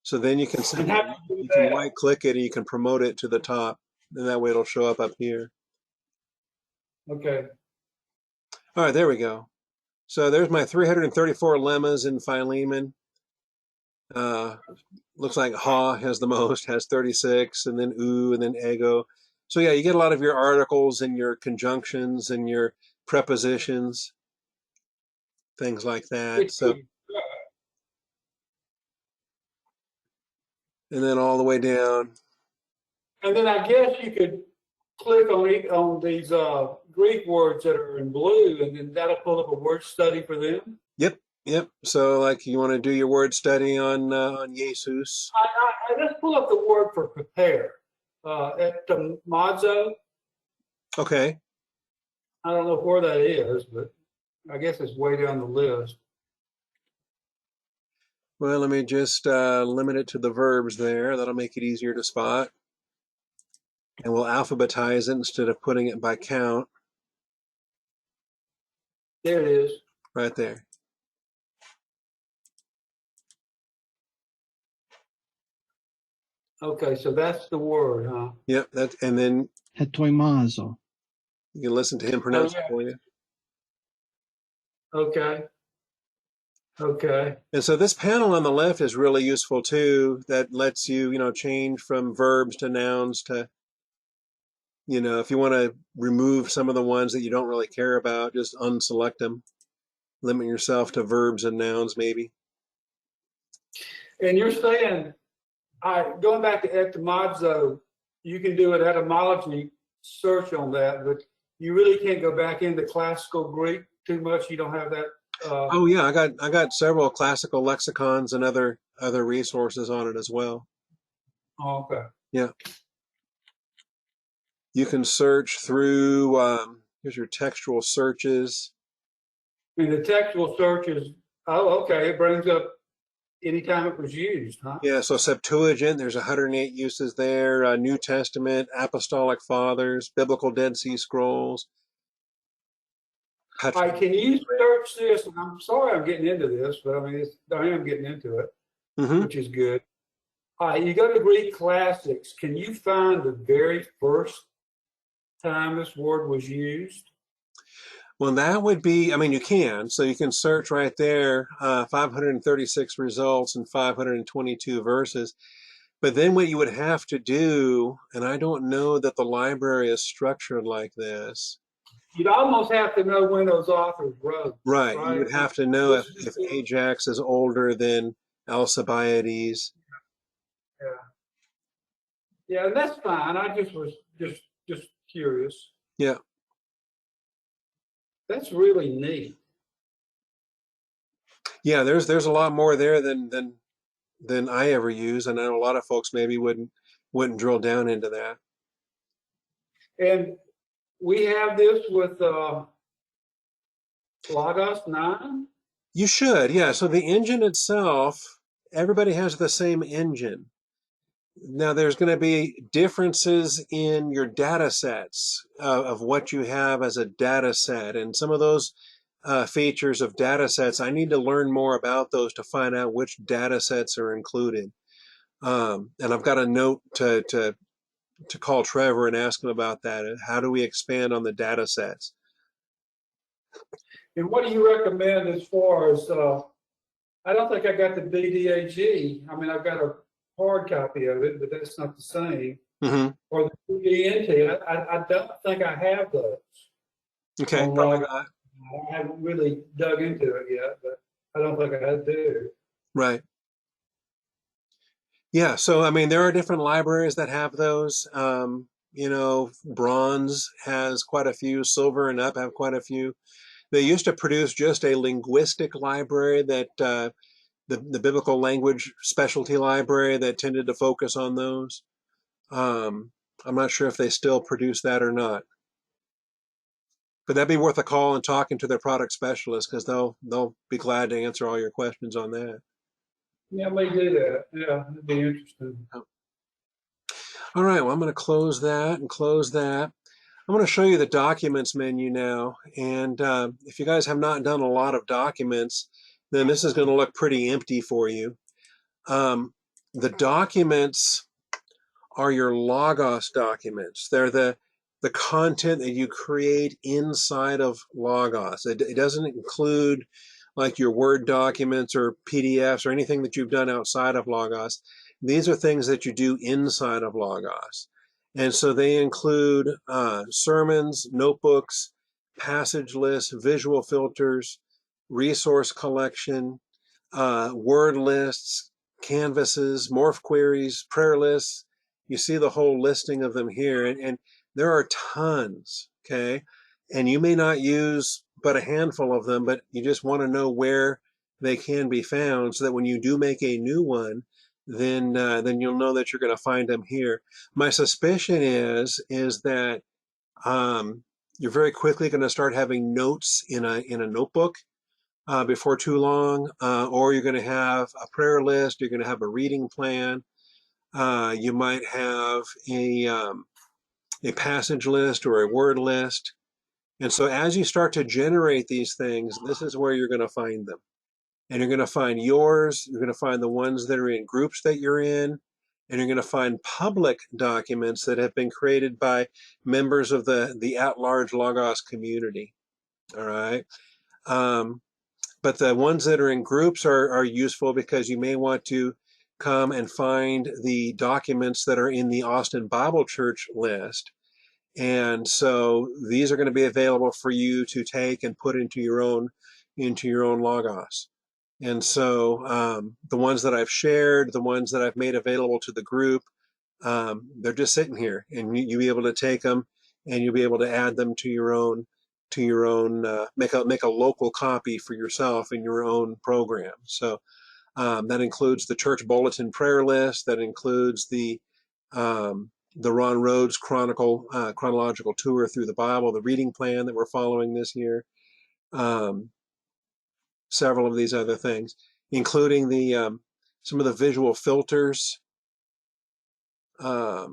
So then you can And how do you you do can that? right click it and you can promote it to the top. And that way it'll show up here. Okay. All right, there we go. So there's my 334 lemmas in Philemon. Looks like ha has the most, has 36, and then oo, and then ego. So yeah, you get a lot of your articles and your conjunctions and your prepositions, things like that. So, and then all the way down. And then I guess you could click on these Greek words that are in blue, and then that'll pull up a word study for them. Yep, yep. So like you want to do your word study on Jesus. I just pull up the word for prepare. Etymology. Okay. I don't know where that is, but I guess it's way down the list. Well, let me just limit it to the verbs there. That'll make it easier to spot. And we'll alphabetize it instead of putting it by count. There it is. Right there. Okay, so that's the word, huh? Yep, and then Hetoimazo. you can listen to him pronounce it for you. Okay. Okay. And so this panel on the left is really useful too. That lets you, change from verbs to nouns to, if you want to remove some of the ones that you don't really care about, just unselect them. Limit yourself to verbs and nouns maybe. And you're saying, going back to etymology, you can do an etymology search on that, but you really can't go back into classical Greek too much. You don't have that. Oh yeah, I got several classical lexicons and other resources on it as well. Oh, okay. Yeah. You can search through, here's your textual searches. And the textual search is, okay, it brings up anytime it was used, huh? Yeah, so Septuagint, there's 108 uses there. New Testament, Apostolic Fathers, Biblical Dead Sea Scrolls. All right, can you search this? And I'm sorry I'm getting into this, but I am getting into it, which is good. All right, you go to Greek classics. Can you find the very first time this word was used? Well, that would be, you can. So you can search right there, 536 results and 522 verses. But then what you would have to do, and I don't know that the library is structured like this. You'd almost have to know when those authors wrote. Right. You would have to know if Ajax is older than Alcibiades. Yeah. Yeah, and that's fine. I just was just curious. Yeah. That's really neat. Yeah, there's a lot more there than I ever use, and I know a lot of folks maybe wouldn't drill down into that. And we have this with Logos 9. You should, yeah. So the engine itself, everybody has the same engine. Now there's going to be differences in your data sets of what you have as a data set, and some of those features of data sets, I need to learn more about those to find out which data sets are included. And I've got a note to call Trevor and ask him about that. How do we expand on the data sets? And what do you recommend as far as, I don't think I got the BDAG. I mean, I've got a hard copy of it, but that's not the same. Mm-hmm. Or the BDNT. I don't think I have those Okay, on probably Logos. not. I haven't really dug into it yet, but I don't think I do. Right. Yeah, so I mean, there are different libraries that have those. Bronze has quite a few, silver and up have quite a few. They used to produce just a linguistic library that the biblical language specialty library that tended to focus on those. I'm not sure if they still produce that or not, but that'd be worth a call and talking to their product specialist because they'll be glad to answer all your questions on that. Yeah, I may do that. Yeah, it'd be interesting. All right, well, I'm going to close that and close that. I'm going to show you the documents menu now. And if you guys have not done a lot of documents, then this is going to look pretty empty for you. The documents are your Logos documents. They're the content that you create inside of Logos. It doesn't include like your Word documents or PDFs or anything that you've done outside of Logos. These are things that you do inside of Logos. And so they include sermons, notebooks, passage lists, visual filters, resource collection, word lists, canvases, morph queries, prayer lists. You see the whole listing of them here, and there are tons, okay? And you may not use but a handful of them, but you just want to know where they can be found so that when you do make a new one, then you'll know that you're going to find them here. My suspicion is that you're very quickly going to start having notes in a notebook before too long, or you're going to have a prayer list, you're going to have a reading plan, you might have a passage list or a word list. And so as you start to generate these things, this is where you're going to find them. And you're going to find yours, you're going to find the ones that are in groups that you're in, and you're going to find public documents that have been created by members of the at-large Logos community. All right. But the ones that are in groups are useful because you may want to come and find the documents that are in the Austin Bible Church list. And so these are going to be available for you to take and put into your own Logos. And so the ones that I've shared, the ones that I've made available to the group, they're just sitting here, and you'll be able to take them and you'll be able to add them to your own make a local copy for yourself in your own program. So that includes the church bulletin prayer list. That includes the Ron Rhodes chronological tour through the Bible, the reading plan that we're following this year. Several of these other things, including the some of the visual filters that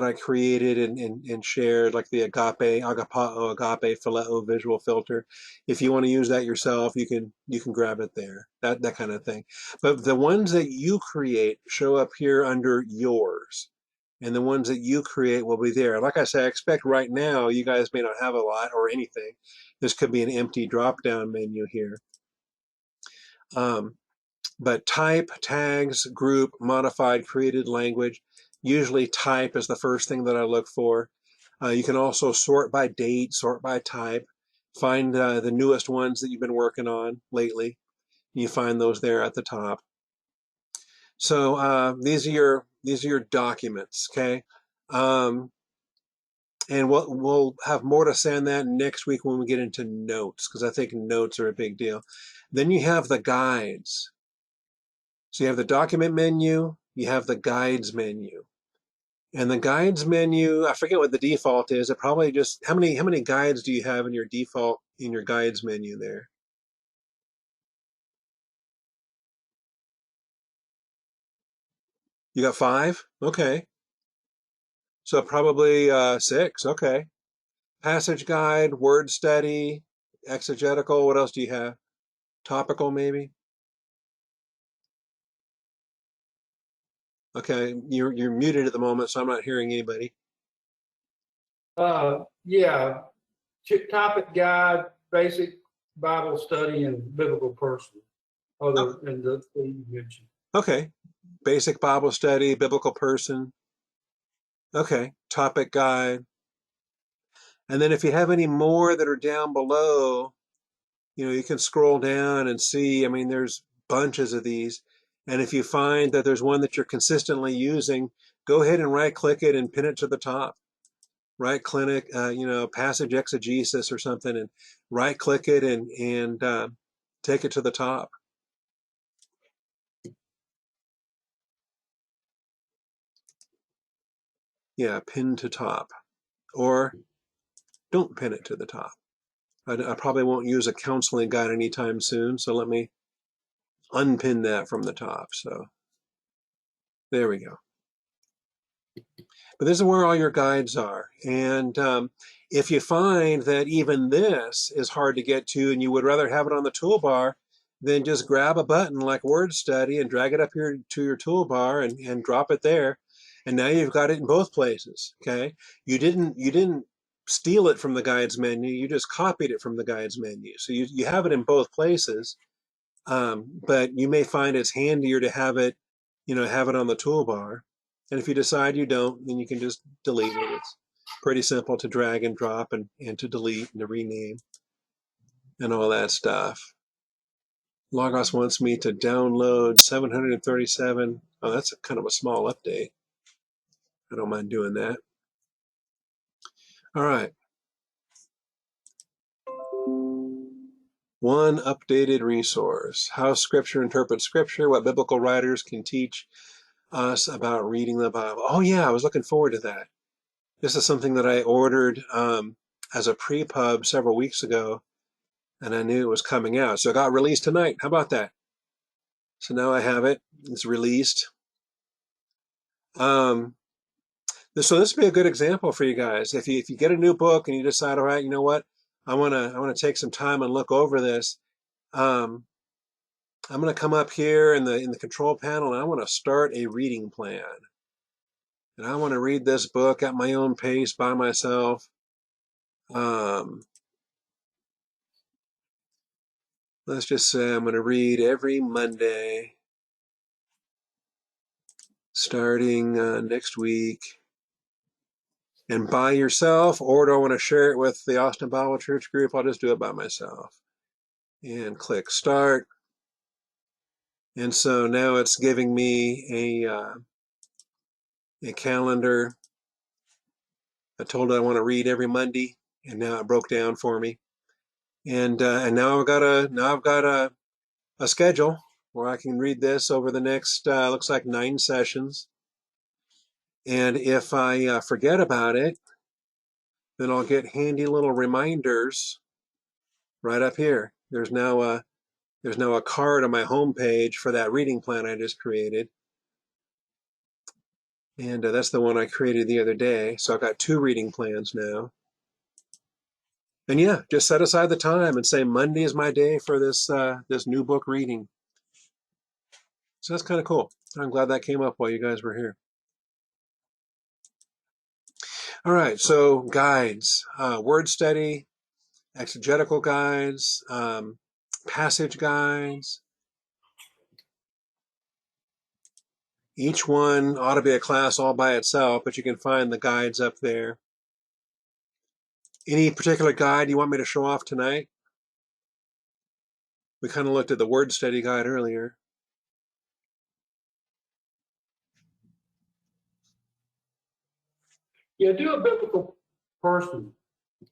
I created and shared, like the agapao, agape, phileo visual filter. If you want to use that yourself, you can grab it there, that kind of thing. But the ones that you create show up here under yours, and the ones that you create will be there. Like I said, I expect right now you guys may not have a lot or anything. This could be an empty drop-down menu here. But type, tags, group, modified, created language. Usually type is the first thing that I look for. You can also sort by date, sort by type, find the newest ones that you've been working on lately. You find those there at the top. So these are These are your documents, okay? Um, and we'll have more to say on that next week when we get into notes, because I think notes are a big deal. Then you have the guides. So you have the document menu, you have the guides menu. And the guides menu, I forget what the default is. It probably just how many guides do you have in your default in your guides menu there? You got 5? Okay. So probably 6. Okay. Passage guide, word study, exegetical. What else do you have? Topical, maybe? Okay. You're muted at the moment, so I'm not hearing anybody. Yeah, topic guide, basic Bible study, and biblical person. Oh, Other than the three you mentioned. okay. Basic Bible study, biblical person. Okay. Topic guide. And then if you have any more that are down below, you can scroll down and see. I mean, there's bunches of these. And if you find that there's one that you're consistently using, go ahead and right click it and pin it to the top. Right click, passage exegesis or something, and right click it and take it to the top. Yeah, pin to top. Or don't pin it to the top. I probably won't use a counseling guide anytime soon, so let me unpin that from the top. So there we go. But this is where all your guides are. And if you find that even this is hard to get to and you would rather have it on the toolbar, then just grab a button like Word Study and drag it up here to your toolbar and drop it there. And now you've got it in both places. Okay. You didn't steal it from the guides menu, you just copied it from the guides menu. So you have it in both places. But you may find it's handier to have it on the toolbar. And if you decide you don't, then you can just delete it. It's pretty simple to drag and drop and to delete and to rename and all that stuff. Logos wants me to download 737. Oh, that's kind of a small update. I don't mind doing that. All right. One updated resource: How Scripture Interprets Scripture, What Biblical Writers Can Teach Us About Reading the Bible. Oh yeah, I was looking forward to that. This is something that I ordered as a pre-pub several weeks ago, and I knew it was coming out. So it got released tonight. How about that? So now I have it. It's released. Um, so this would be a good example for you guys. If you get a new book and you decide, all right, you know what, I wanna take some time and look over this. Um, I'm gonna come up here in the control panel and I want to start a reading plan. And I want to read this book at my own pace by myself. Um, let's just say I'm going to read every Monday starting next week. And by yourself, or do I want to share it with the Austin Bible Church group? I'll just do it by myself. And click start. And so now it's giving me a calendar. I told it I want to read every Monday, and now it broke down for me. And now I've got a schedule where I can read this over the next looks like 9 sessions. And if I forget about it, then I'll get handy little reminders right up here. There's now a card on my home page for that reading plan I just created. And that's the one I created the other day. So I've got 2 reading plans now. And yeah, just set aside the time and say Monday is my day for this new book reading. So that's kind of cool. I'm glad that came up while you guys were here. All right, so guides, word study, exegetical guides, passage guides. Each one ought to be a class all by itself, but you can find the guides up there. Any particular guide you want me to show off tonight? We kind of looked at the word study guide earlier. Yeah, do a biblical person.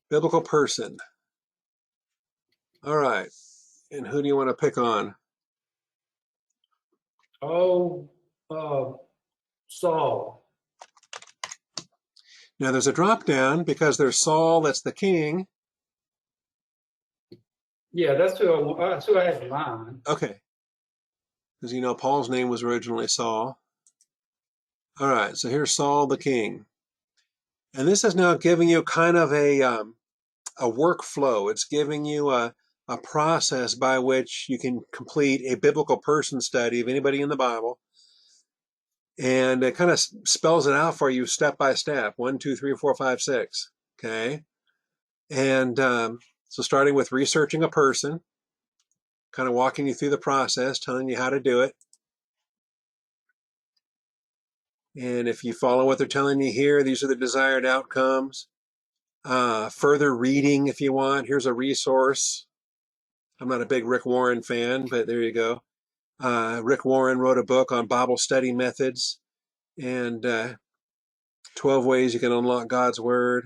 Biblical person. All right. And who do you want to pick on? Oh, uh, Saul. Now there's a drop down because there's Saul, that's the king. Yeah, that's who I had in mind. Okay. Because you know Paul's name was originally Saul. All right, so here's Saul the king. And this is now giving you kind of a workflow. It's giving you a process by which you can complete a biblical person study of anybody in the Bible. And it kind of spells it out for you step by step. 1, 2, 3, 4, 5, 6. Okay. And so starting with researching a person, kind of walking you through the process, telling you how to do it. And if you follow what they're telling you here, these are the desired outcomes. Further reading if you want. Here's a resource. I'm not a big Rick Warren fan, but there you go. Rick Warren wrote a book on Bible study methods and 12 ways you can unlock God's Word.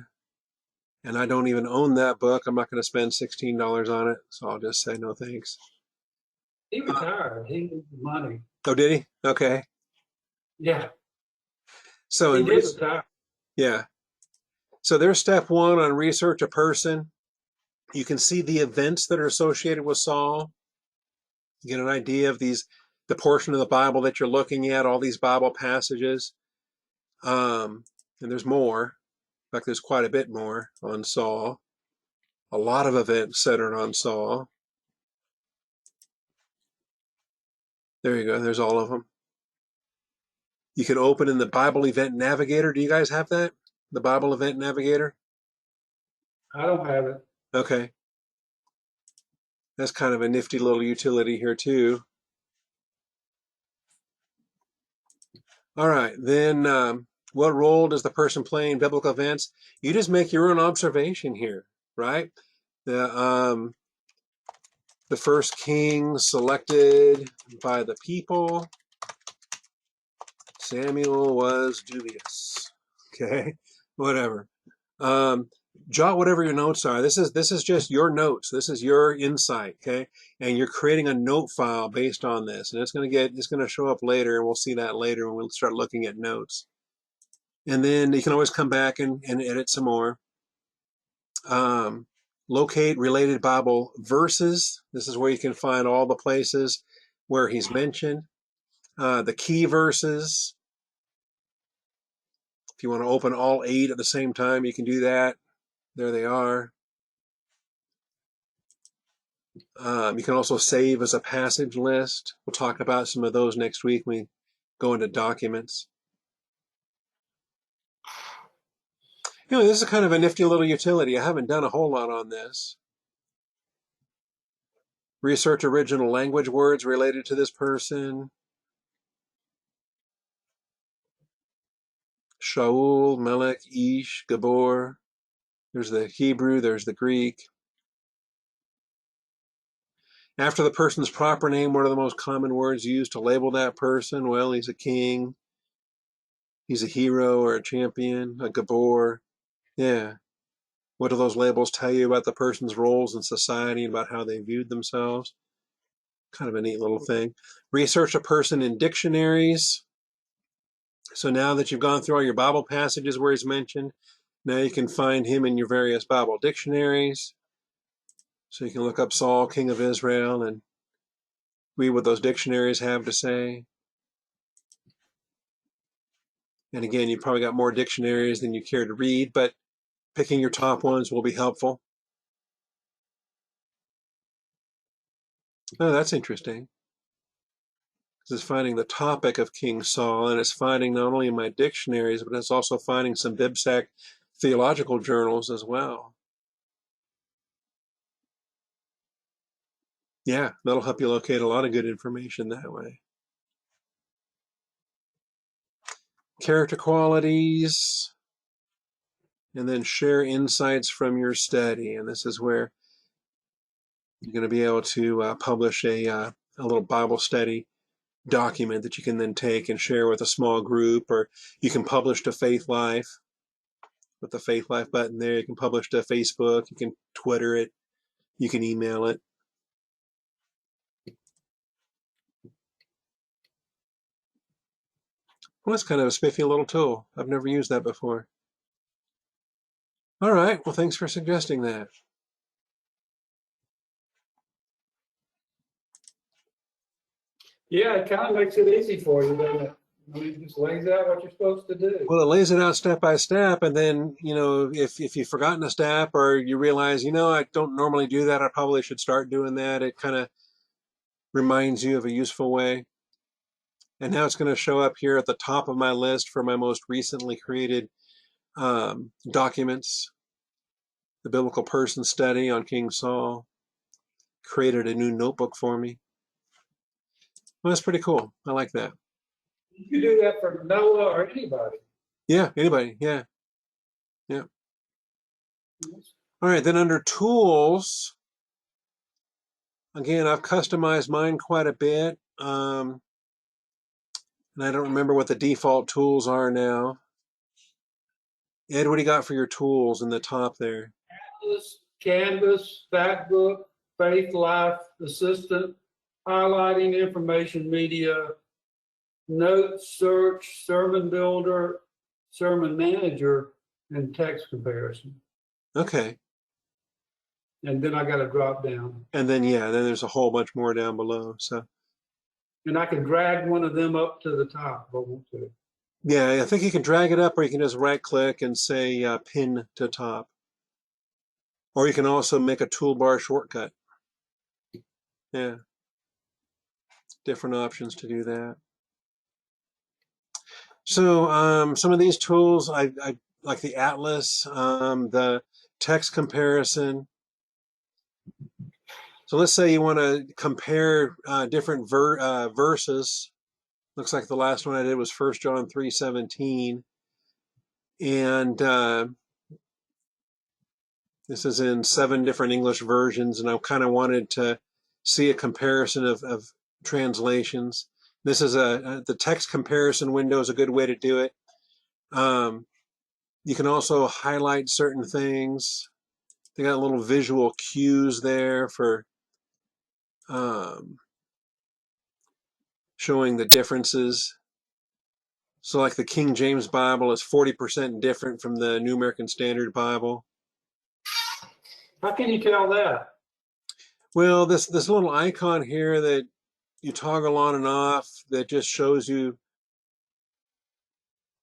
And I don't even own that book. I'm not going to spend $16 on it, so I'll just say no thanks. He retired. He needs the money. Oh, did he? Okay. Yeah, So he in did retire. yeah. So there's step 1 on research a person. You can see the events that are associated with Saul. You get an idea of the portion of the Bible that you're looking at, all these Bible passages. And there's more. In fact, there's quite a bit more on Saul. A lot of events centered on Saul. There you go. There's all of them. You can open in the Bible Event Navigator. Do you guys have that? The Bible Event Navigator? I don't have it. Okay. That's kind of a nifty little utility here too. All right. Then what role does the person play in biblical events? You just make your own observation here, right? The first king selected by the people. Samuel was dubious. Okay, whatever. Jot whatever your notes are. This is just your notes. This is your insight. Okay, and you're creating a note file based on this, and it's gonna show up later, and we'll see that later when we'll start looking at notes. And then you can always come back and edit some more. Locate related Bible verses. This is where you can find all the places where he's mentioned. The key verses. If you want to open all 8 at the same time, you can do that. There they are. You can also save as a passage list. We'll talk about some of those next week when we go into documents. You know, this is kind of a nifty little utility. I haven't done a whole lot on this. Research original language words related to this person. Shaul, Melech, Ish, Gabor. There's the Hebrew, there's the Greek. After the person's proper name, what are the most common words used to label that person? Well, he's a king. He's a hero or a champion, a Gabor. Yeah. What do those labels tell you about the person's roles in society and about how they viewed themselves? Kind of a neat little thing. Research a person in dictionaries. So now that you've gone through all your Bible passages where he's mentioned, now you can find him in your various Bible dictionaries. So you can look up Saul, king of Israel, and read what those dictionaries have to say. And again, you probably got more dictionaries than you care to read, but picking your top ones will be helpful. Oh, that's interesting. It's finding the topic of King Saul, and it's finding not only in my dictionaries, but it's also finding some BibSec theological journals as well. Yeah, that'll help you locate a lot of good information that way. Character qualities, and then share insights from your study. And this is where you're going to be able to publish a little Bible study document that you can then take and share with a small group, or you can publish to Faith Life. with the Faith Life button there. You can publish to Facebook, you can Twitter it, you can email it. Well, that's kind of a spiffy little tool. I've never used that before. All right, well, thanks for suggesting that. Yeah, it kind of makes it easy for you, doesn't it? I mean, it just lays out what you're supposed to do. Well, it lays it out step by step, and then, if you've forgotten a step or you realize, I don't normally do that, I probably should start doing that. It kind of reminds you of a useful way. And now it's going to show up here at the top of my list for my most recently created documents. The Biblical Person Study on King Saul created a new notebook for me. Well, that's pretty cool. I like that. You can do that for Noah or anybody. Yeah, anybody. Yeah. Yeah. All right, then under Tools, again, I've customized mine quite a bit. And I don't remember what the default tools are now. Ed, what do you got for your tools in the top there? Atlas, Canvas, Factbook, Faith Life Assistant, highlighting information media, notes, search, sermon builder, sermon manager, and text comparison. Okay. And then I got a drop down. And then, yeah, then there's a whole bunch more down below. So, and I can drag one of them up to the top if I want to. Yeah, I think you can drag it up, or you can just right click and say pin to top. Or you can also make a toolbar shortcut. Yeah. Different options to do that. So some of these tools, I like the Atlas, the text comparison. So let's say you want to compare different verses. Looks like the last one I did was 1 John 3:17. And this is in 7 different English versions, and I kind of wanted to see a comparison of translations. This is the text comparison window is a good way to do it. You can also highlight certain things. They got little visual cues there for showing the differences. So like the King James Bible is 40% different from the New American Standard Bible. How can you tell that? Well, this little icon here that you toggle on and off that just shows you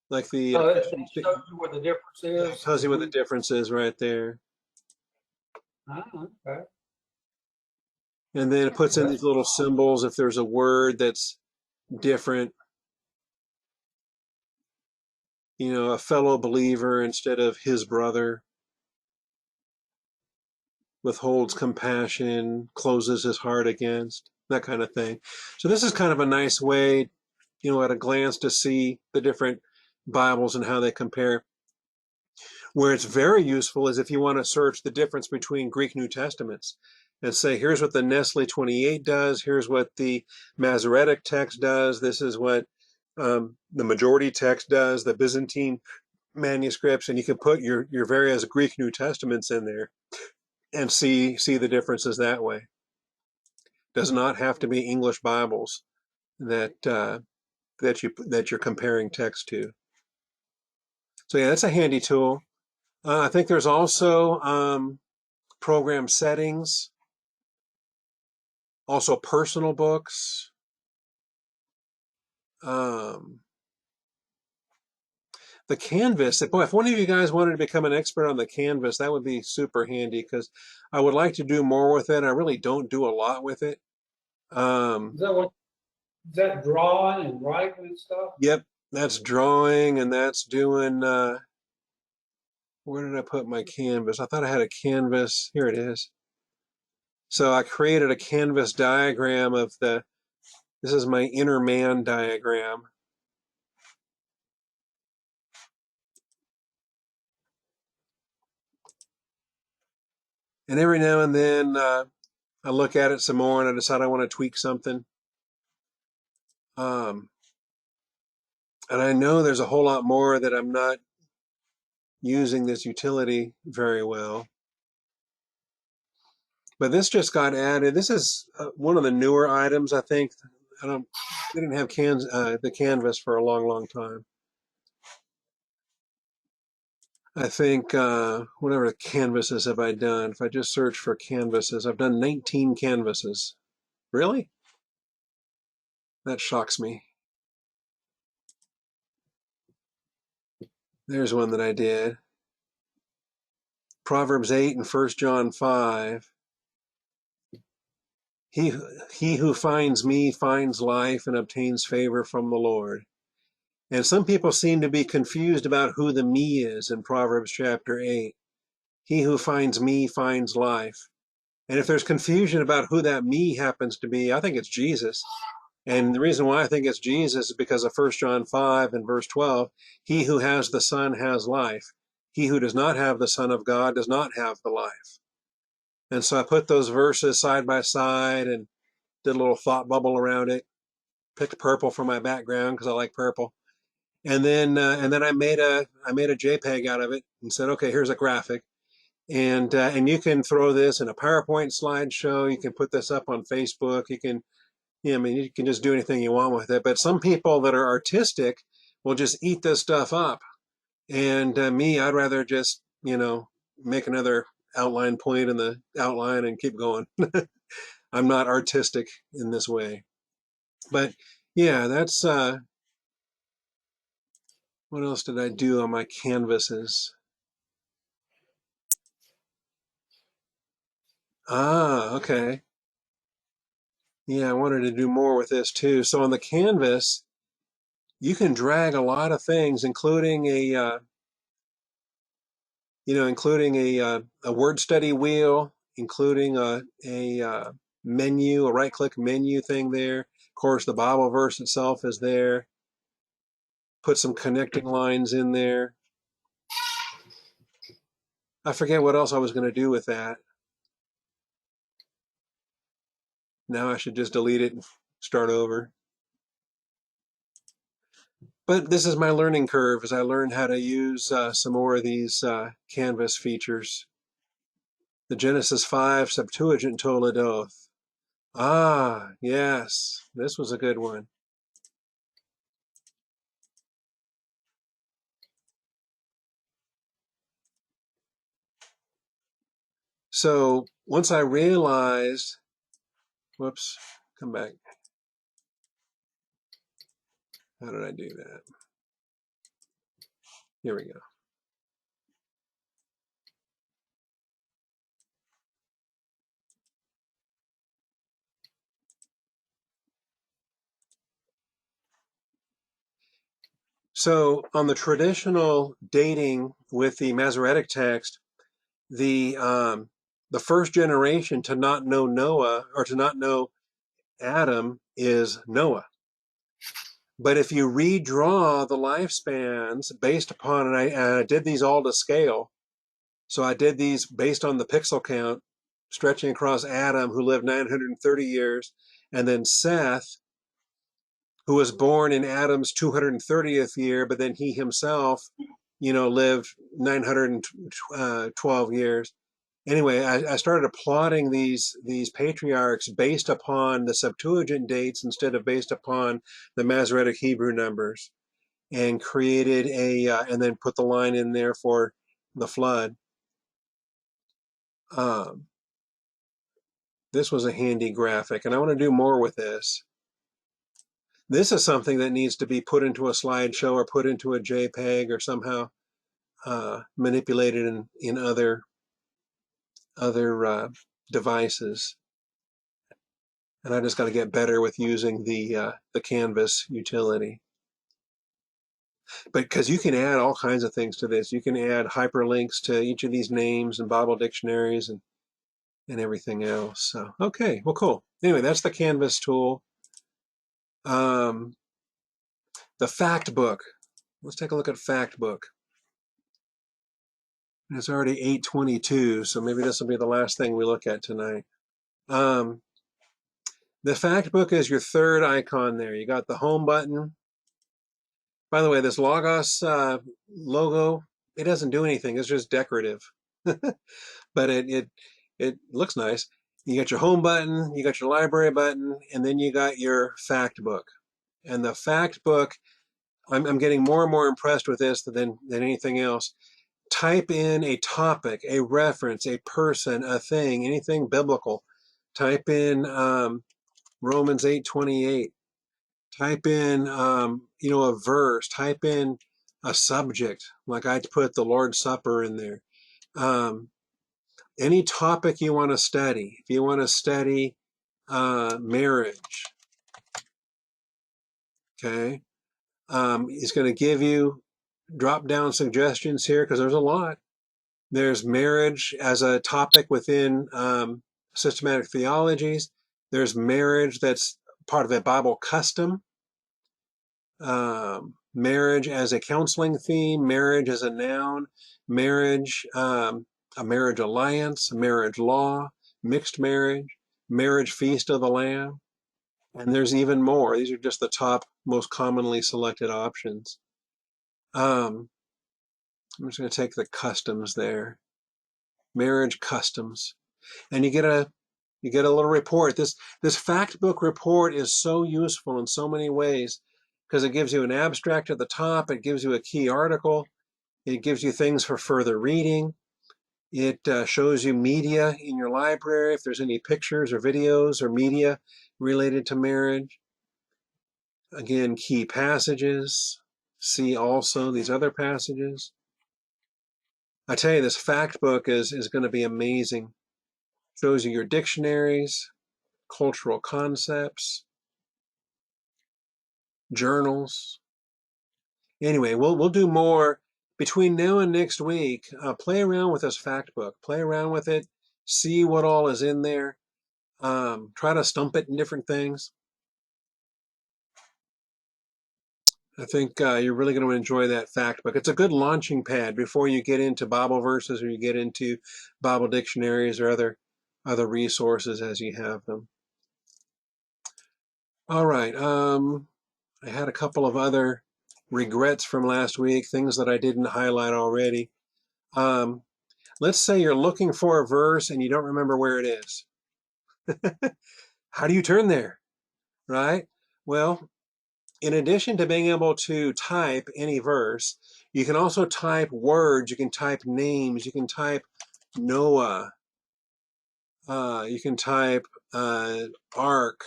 like the it shows you where the difference is. It tells you what the difference is right there. Okay. And then it puts in these little symbols if there's a word that's different. A fellow believer instead of his brother. Withholds compassion, closes his heart against, that kind of thing. So this is kind of a nice way, at a glance to see the different Bibles and how they compare. Where it's very useful is if you want to search the difference between Greek New Testaments and say, here's what the Nestle 28 does, here's what the Masoretic text does, this is what the majority text does, the Byzantine manuscripts, and you can put your various Greek New Testaments in there and see the differences that way. Does not have to be English Bibles that you're comparing text to. So yeah, that's a handy tool. I think there's also program settings, also personal books. The Canvas, if one of you guys wanted to become an expert on the Canvas, that would be super handy because I would like to do more with it. I really don't do a lot with it. Is that drawing and writing and stuff? Yep, that's drawing, and that's doing, where did I put my canvas? I thought I had a canvas. Here it is. So I created a canvas diagram of this is my inner man diagram. And every now and then I look at it some more and I decide I want to tweak something. And I know there's a whole lot more that I'm not using this utility very well. But this just got added. This is one of the newer items, I think. I don't didn't have the canvas for a long, long time. I think whatever canvases have I done? If I just search for canvases, I've done 19 canvases. Really? That shocks me. There's one that I did. Proverbs 8 and 1 John 5. He, he who finds me finds life and obtains favor from the Lord. And some people seem to be confused about who the me is in Proverbs chapter 8. He who finds me finds life. And if there's confusion about who that me happens to be, I think it's Jesus. And the reason why I think it's Jesus is because of 1 John 5 and verse 12. He who has the Son has life. He who does not have the Son of God does not have the life. And so I put those verses side by side and did a little thought bubble around it. Picked purple for my background because I like purple. And then I made a JPEG out of it and said, okay, here's a graphic. And you can throw this in a PowerPoint slideshow. You can put this up on Facebook. You can, I mean, you can just do anything you want with it. But some people that are artistic will just eat this stuff up. And me, I'd rather just, make another outline point in the outline and keep going. I'm not artistic in this way. But yeah, that's what else did I do on my canvases? Ah, okay. Yeah, I wanted to do more with this too. So on the canvas, you can drag a lot of things, including a word study wheel, including a menu, a right-click menu thing there. Of course, the Bible verse itself is there. Put some connecting lines in there. I forget what else I was going to do with that. Now I should just delete it and start over. But this is my learning curve as I learn how to use some more of these Canvas features. The Genesis 5 Septuagint Toledoth. Ah, yes, this was a good one. So once I realized, whoops, come back. How did I do that? Here we go. So on the traditional dating with the Masoretic text, the first generation to not know Noah or to not know Adam is Noah. But if you redraw the lifespans based upon, and I did these all to scale, so I did these based on the pixel count, stretching across Adam, who lived 930 years, and then Seth, who was born in Adam's 230th year, but then he himself, lived 912 years. Anyway, I started plotting these patriarchs based upon the Septuagint dates instead of based upon the Masoretic Hebrew numbers, and created and then put the line in there for the flood. This was a handy graphic, and I want to do more with this. This is something that needs to be put into a slideshow or put into a JPEG or somehow manipulated in other devices. And I just got to get better with using the Canvas utility. But because you can add all kinds of things to this, you can add hyperlinks to each of these names and Bible dictionaries and everything else. So okay, well, cool. Anyway, that's the Canvas tool. The fact book. Let's take a look at fact book. It's already 8:22, so maybe this will be the last thing we look at tonight. The fact book is your third icon there. You got the home button. By the way, this Logos logo it doesn't do anything. It's just decorative, but it looks nice. You got your home button, you got your library button, and then you got your fact book. And the fact book, I'm getting more and more impressed with this than anything else. Type in a topic, a reference, a person, a thing, anything biblical. Type in Romans 8:28. Type in a verse. Type in a subject, like I'd put the Lord's Supper in there. Um, any topic you want to study. If you want to study marriage, okay, he's going to give you drop down suggestions here because there's a lot. There's marriage as a topic within systematic theologies. There's marriage that's part of a Bible custom. Marriage as a counseling theme, marriage as a noun, marriage, a marriage alliance, marriage law, mixed marriage, marriage feast of the Lamb. And there's even more. These are just the top most commonly selected options. I'm just going to take the customs there. Marriage customs. And you get a little report. This fact book report is so useful in so many ways because it gives you an abstract at the top, it gives you a key article, it gives you things for further reading, it shows you media in your library if there's any pictures or videos or media related to marriage. Again, key passages. See also these other passages. I tell you, this fact book is going to be amazing. Shows you your dictionaries, cultural concepts, journals. Anyway, we'll do more between now and next week. Play around with this fact book. Play around with it. See what all is in there. Try to stump it in different things. I think you're really going to enjoy that fact book. It's a good launching pad before you get into Bible verses or you get into Bible dictionaries or other resources as you have them. All right. I had a couple of other regrets from last week, things that I didn't highlight already. Um, let's say you're looking for a verse and you don't remember where it is. How do you turn there, right? Well, in addition to being able to type any verse, you can also type words, you can type names, you can type Noah, you can type ark,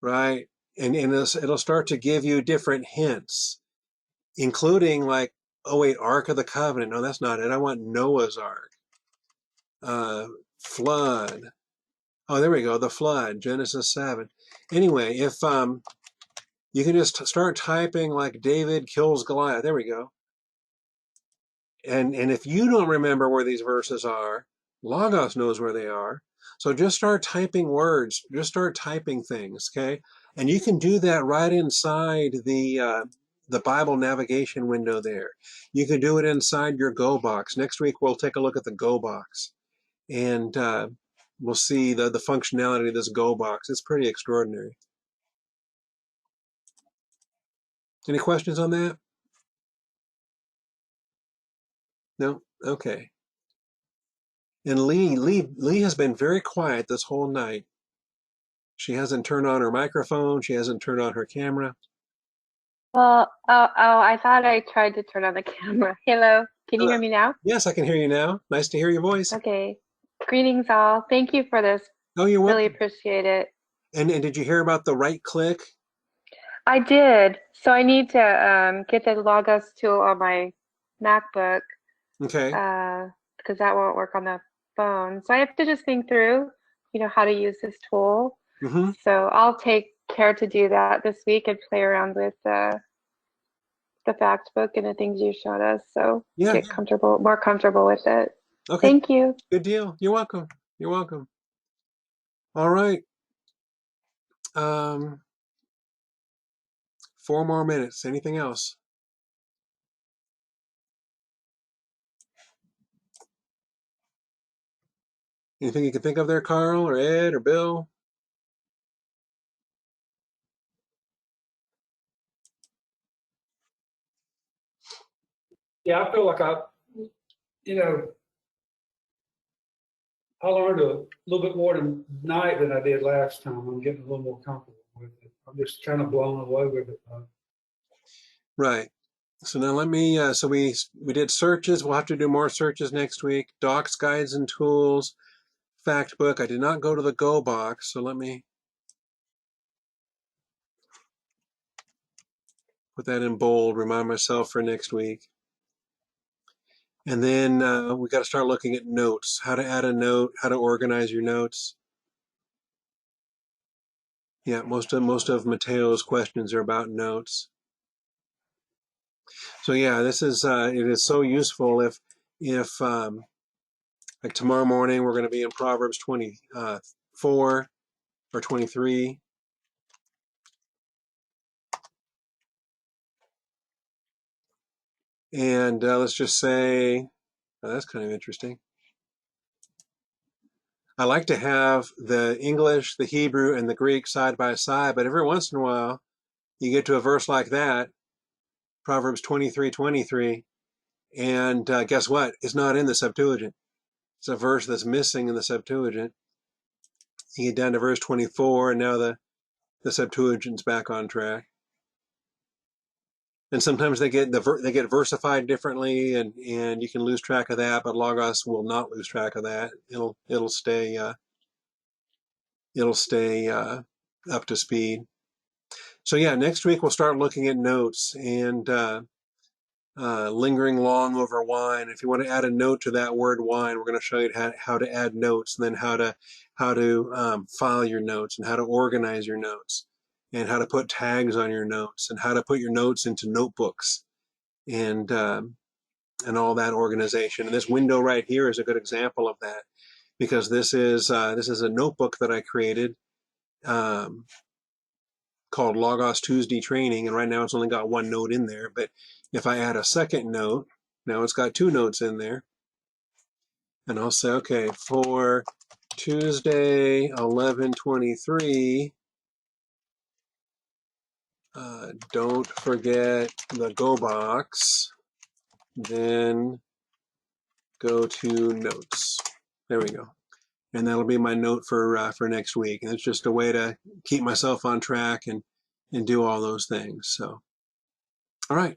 right? And it'll start to give you different hints, including like, oh wait, Ark of the Covenant. No, that's not it. I want Noah's Ark. Flood. Oh, there we go. The flood, Genesis 7. Anyway, if you can just start typing like David kills Goliath. There we go. And if you don't remember where these verses are, Logos knows where they are. So just start typing words. Just start typing things, okay? And you can do that right inside the Bible navigation window there. You can do it inside your Go box. Next week we'll take a look at the Go box, and we'll see the functionality of this Go box. It's pretty extraordinary. Any questions on that? No? Okay. And Lee has been very quiet this whole night. She hasn't turned on her microphone. She hasn't turned on her camera. Well, I thought I tried to turn on the camera. Hello, can you hear me now? Yes, I can hear you now. Nice to hear your voice. Okay. Greetings all. Thank you for this. Oh, you're welcome. Really appreciate it. And did you hear about the right click? I did. So I need to get the Logos tool on my MacBook Okay. because that won't work on the phone. So I have to just think through, how to use this tool. Mm-hmm. So I'll take care to do that this week and play around with the fact book and the things you showed us. So Yeah. get more comfortable with it. Okay. Thank you. Good deal. You're welcome. You're welcome. All right. 4 more minutes. Anything else? Anything you can think of there, Carl or Ed or Bill? Yeah, I feel like I learned a little bit more tonight than I did last time. I'm getting a little more comfortable with it. I'm just kind of blown away with it. Right. So now let me, so we did searches. We'll have to do more searches next week. Docs, guides, and tools. Fact book. I did not go to the Go box, so let me put that in bold, remind myself for next week. And then we got to start looking at notes, how to add a note, how to organize your notes. Yeah, most of Mateo's questions are about notes. So yeah, this is it is so useful if like tomorrow morning we're going to be in Proverbs 24 or 23. And let's just say, oh, that's kind of interesting. I like to have the English, the Hebrew, and the Greek side by side, but every once in a while you get to a verse like that, Proverbs 23:23, and guess what? It's not in the Septuagint. It's a verse that's missing in the Septuagint. You get down to verse 24, and now the Septuagint's back on track. And sometimes they get versified differently, and you can lose track of that. But Logos will not lose track of that. It'll stay up to speed. So yeah, next week we'll start looking at notes and lingering long over wine. If you want to add a note to that word wine, we're going to show you how to add notes, and then how to file your notes, and how to organize your notes, and how to put tags on your notes, and how to put your notes into notebooks, and all that organization. And this window right here is a good example of that, because this is a notebook that I created called Logos Tuesday Training, and right now it's only got one note in there. But if I add a second note, now it's got two notes in there, and I'll say, okay, for Tuesday 11/23, don't forget the Go box, then go to notes. There we go. And that'll be my note for next week. And it's just a way to keep myself on track and do all those things. So, all right.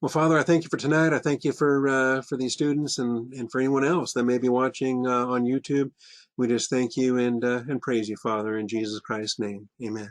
Well, Father, I thank you for tonight. I thank you for these students, and for anyone else that may be watching on YouTube. We just thank you and praise you, Father, in Jesus Christ's name. Amen.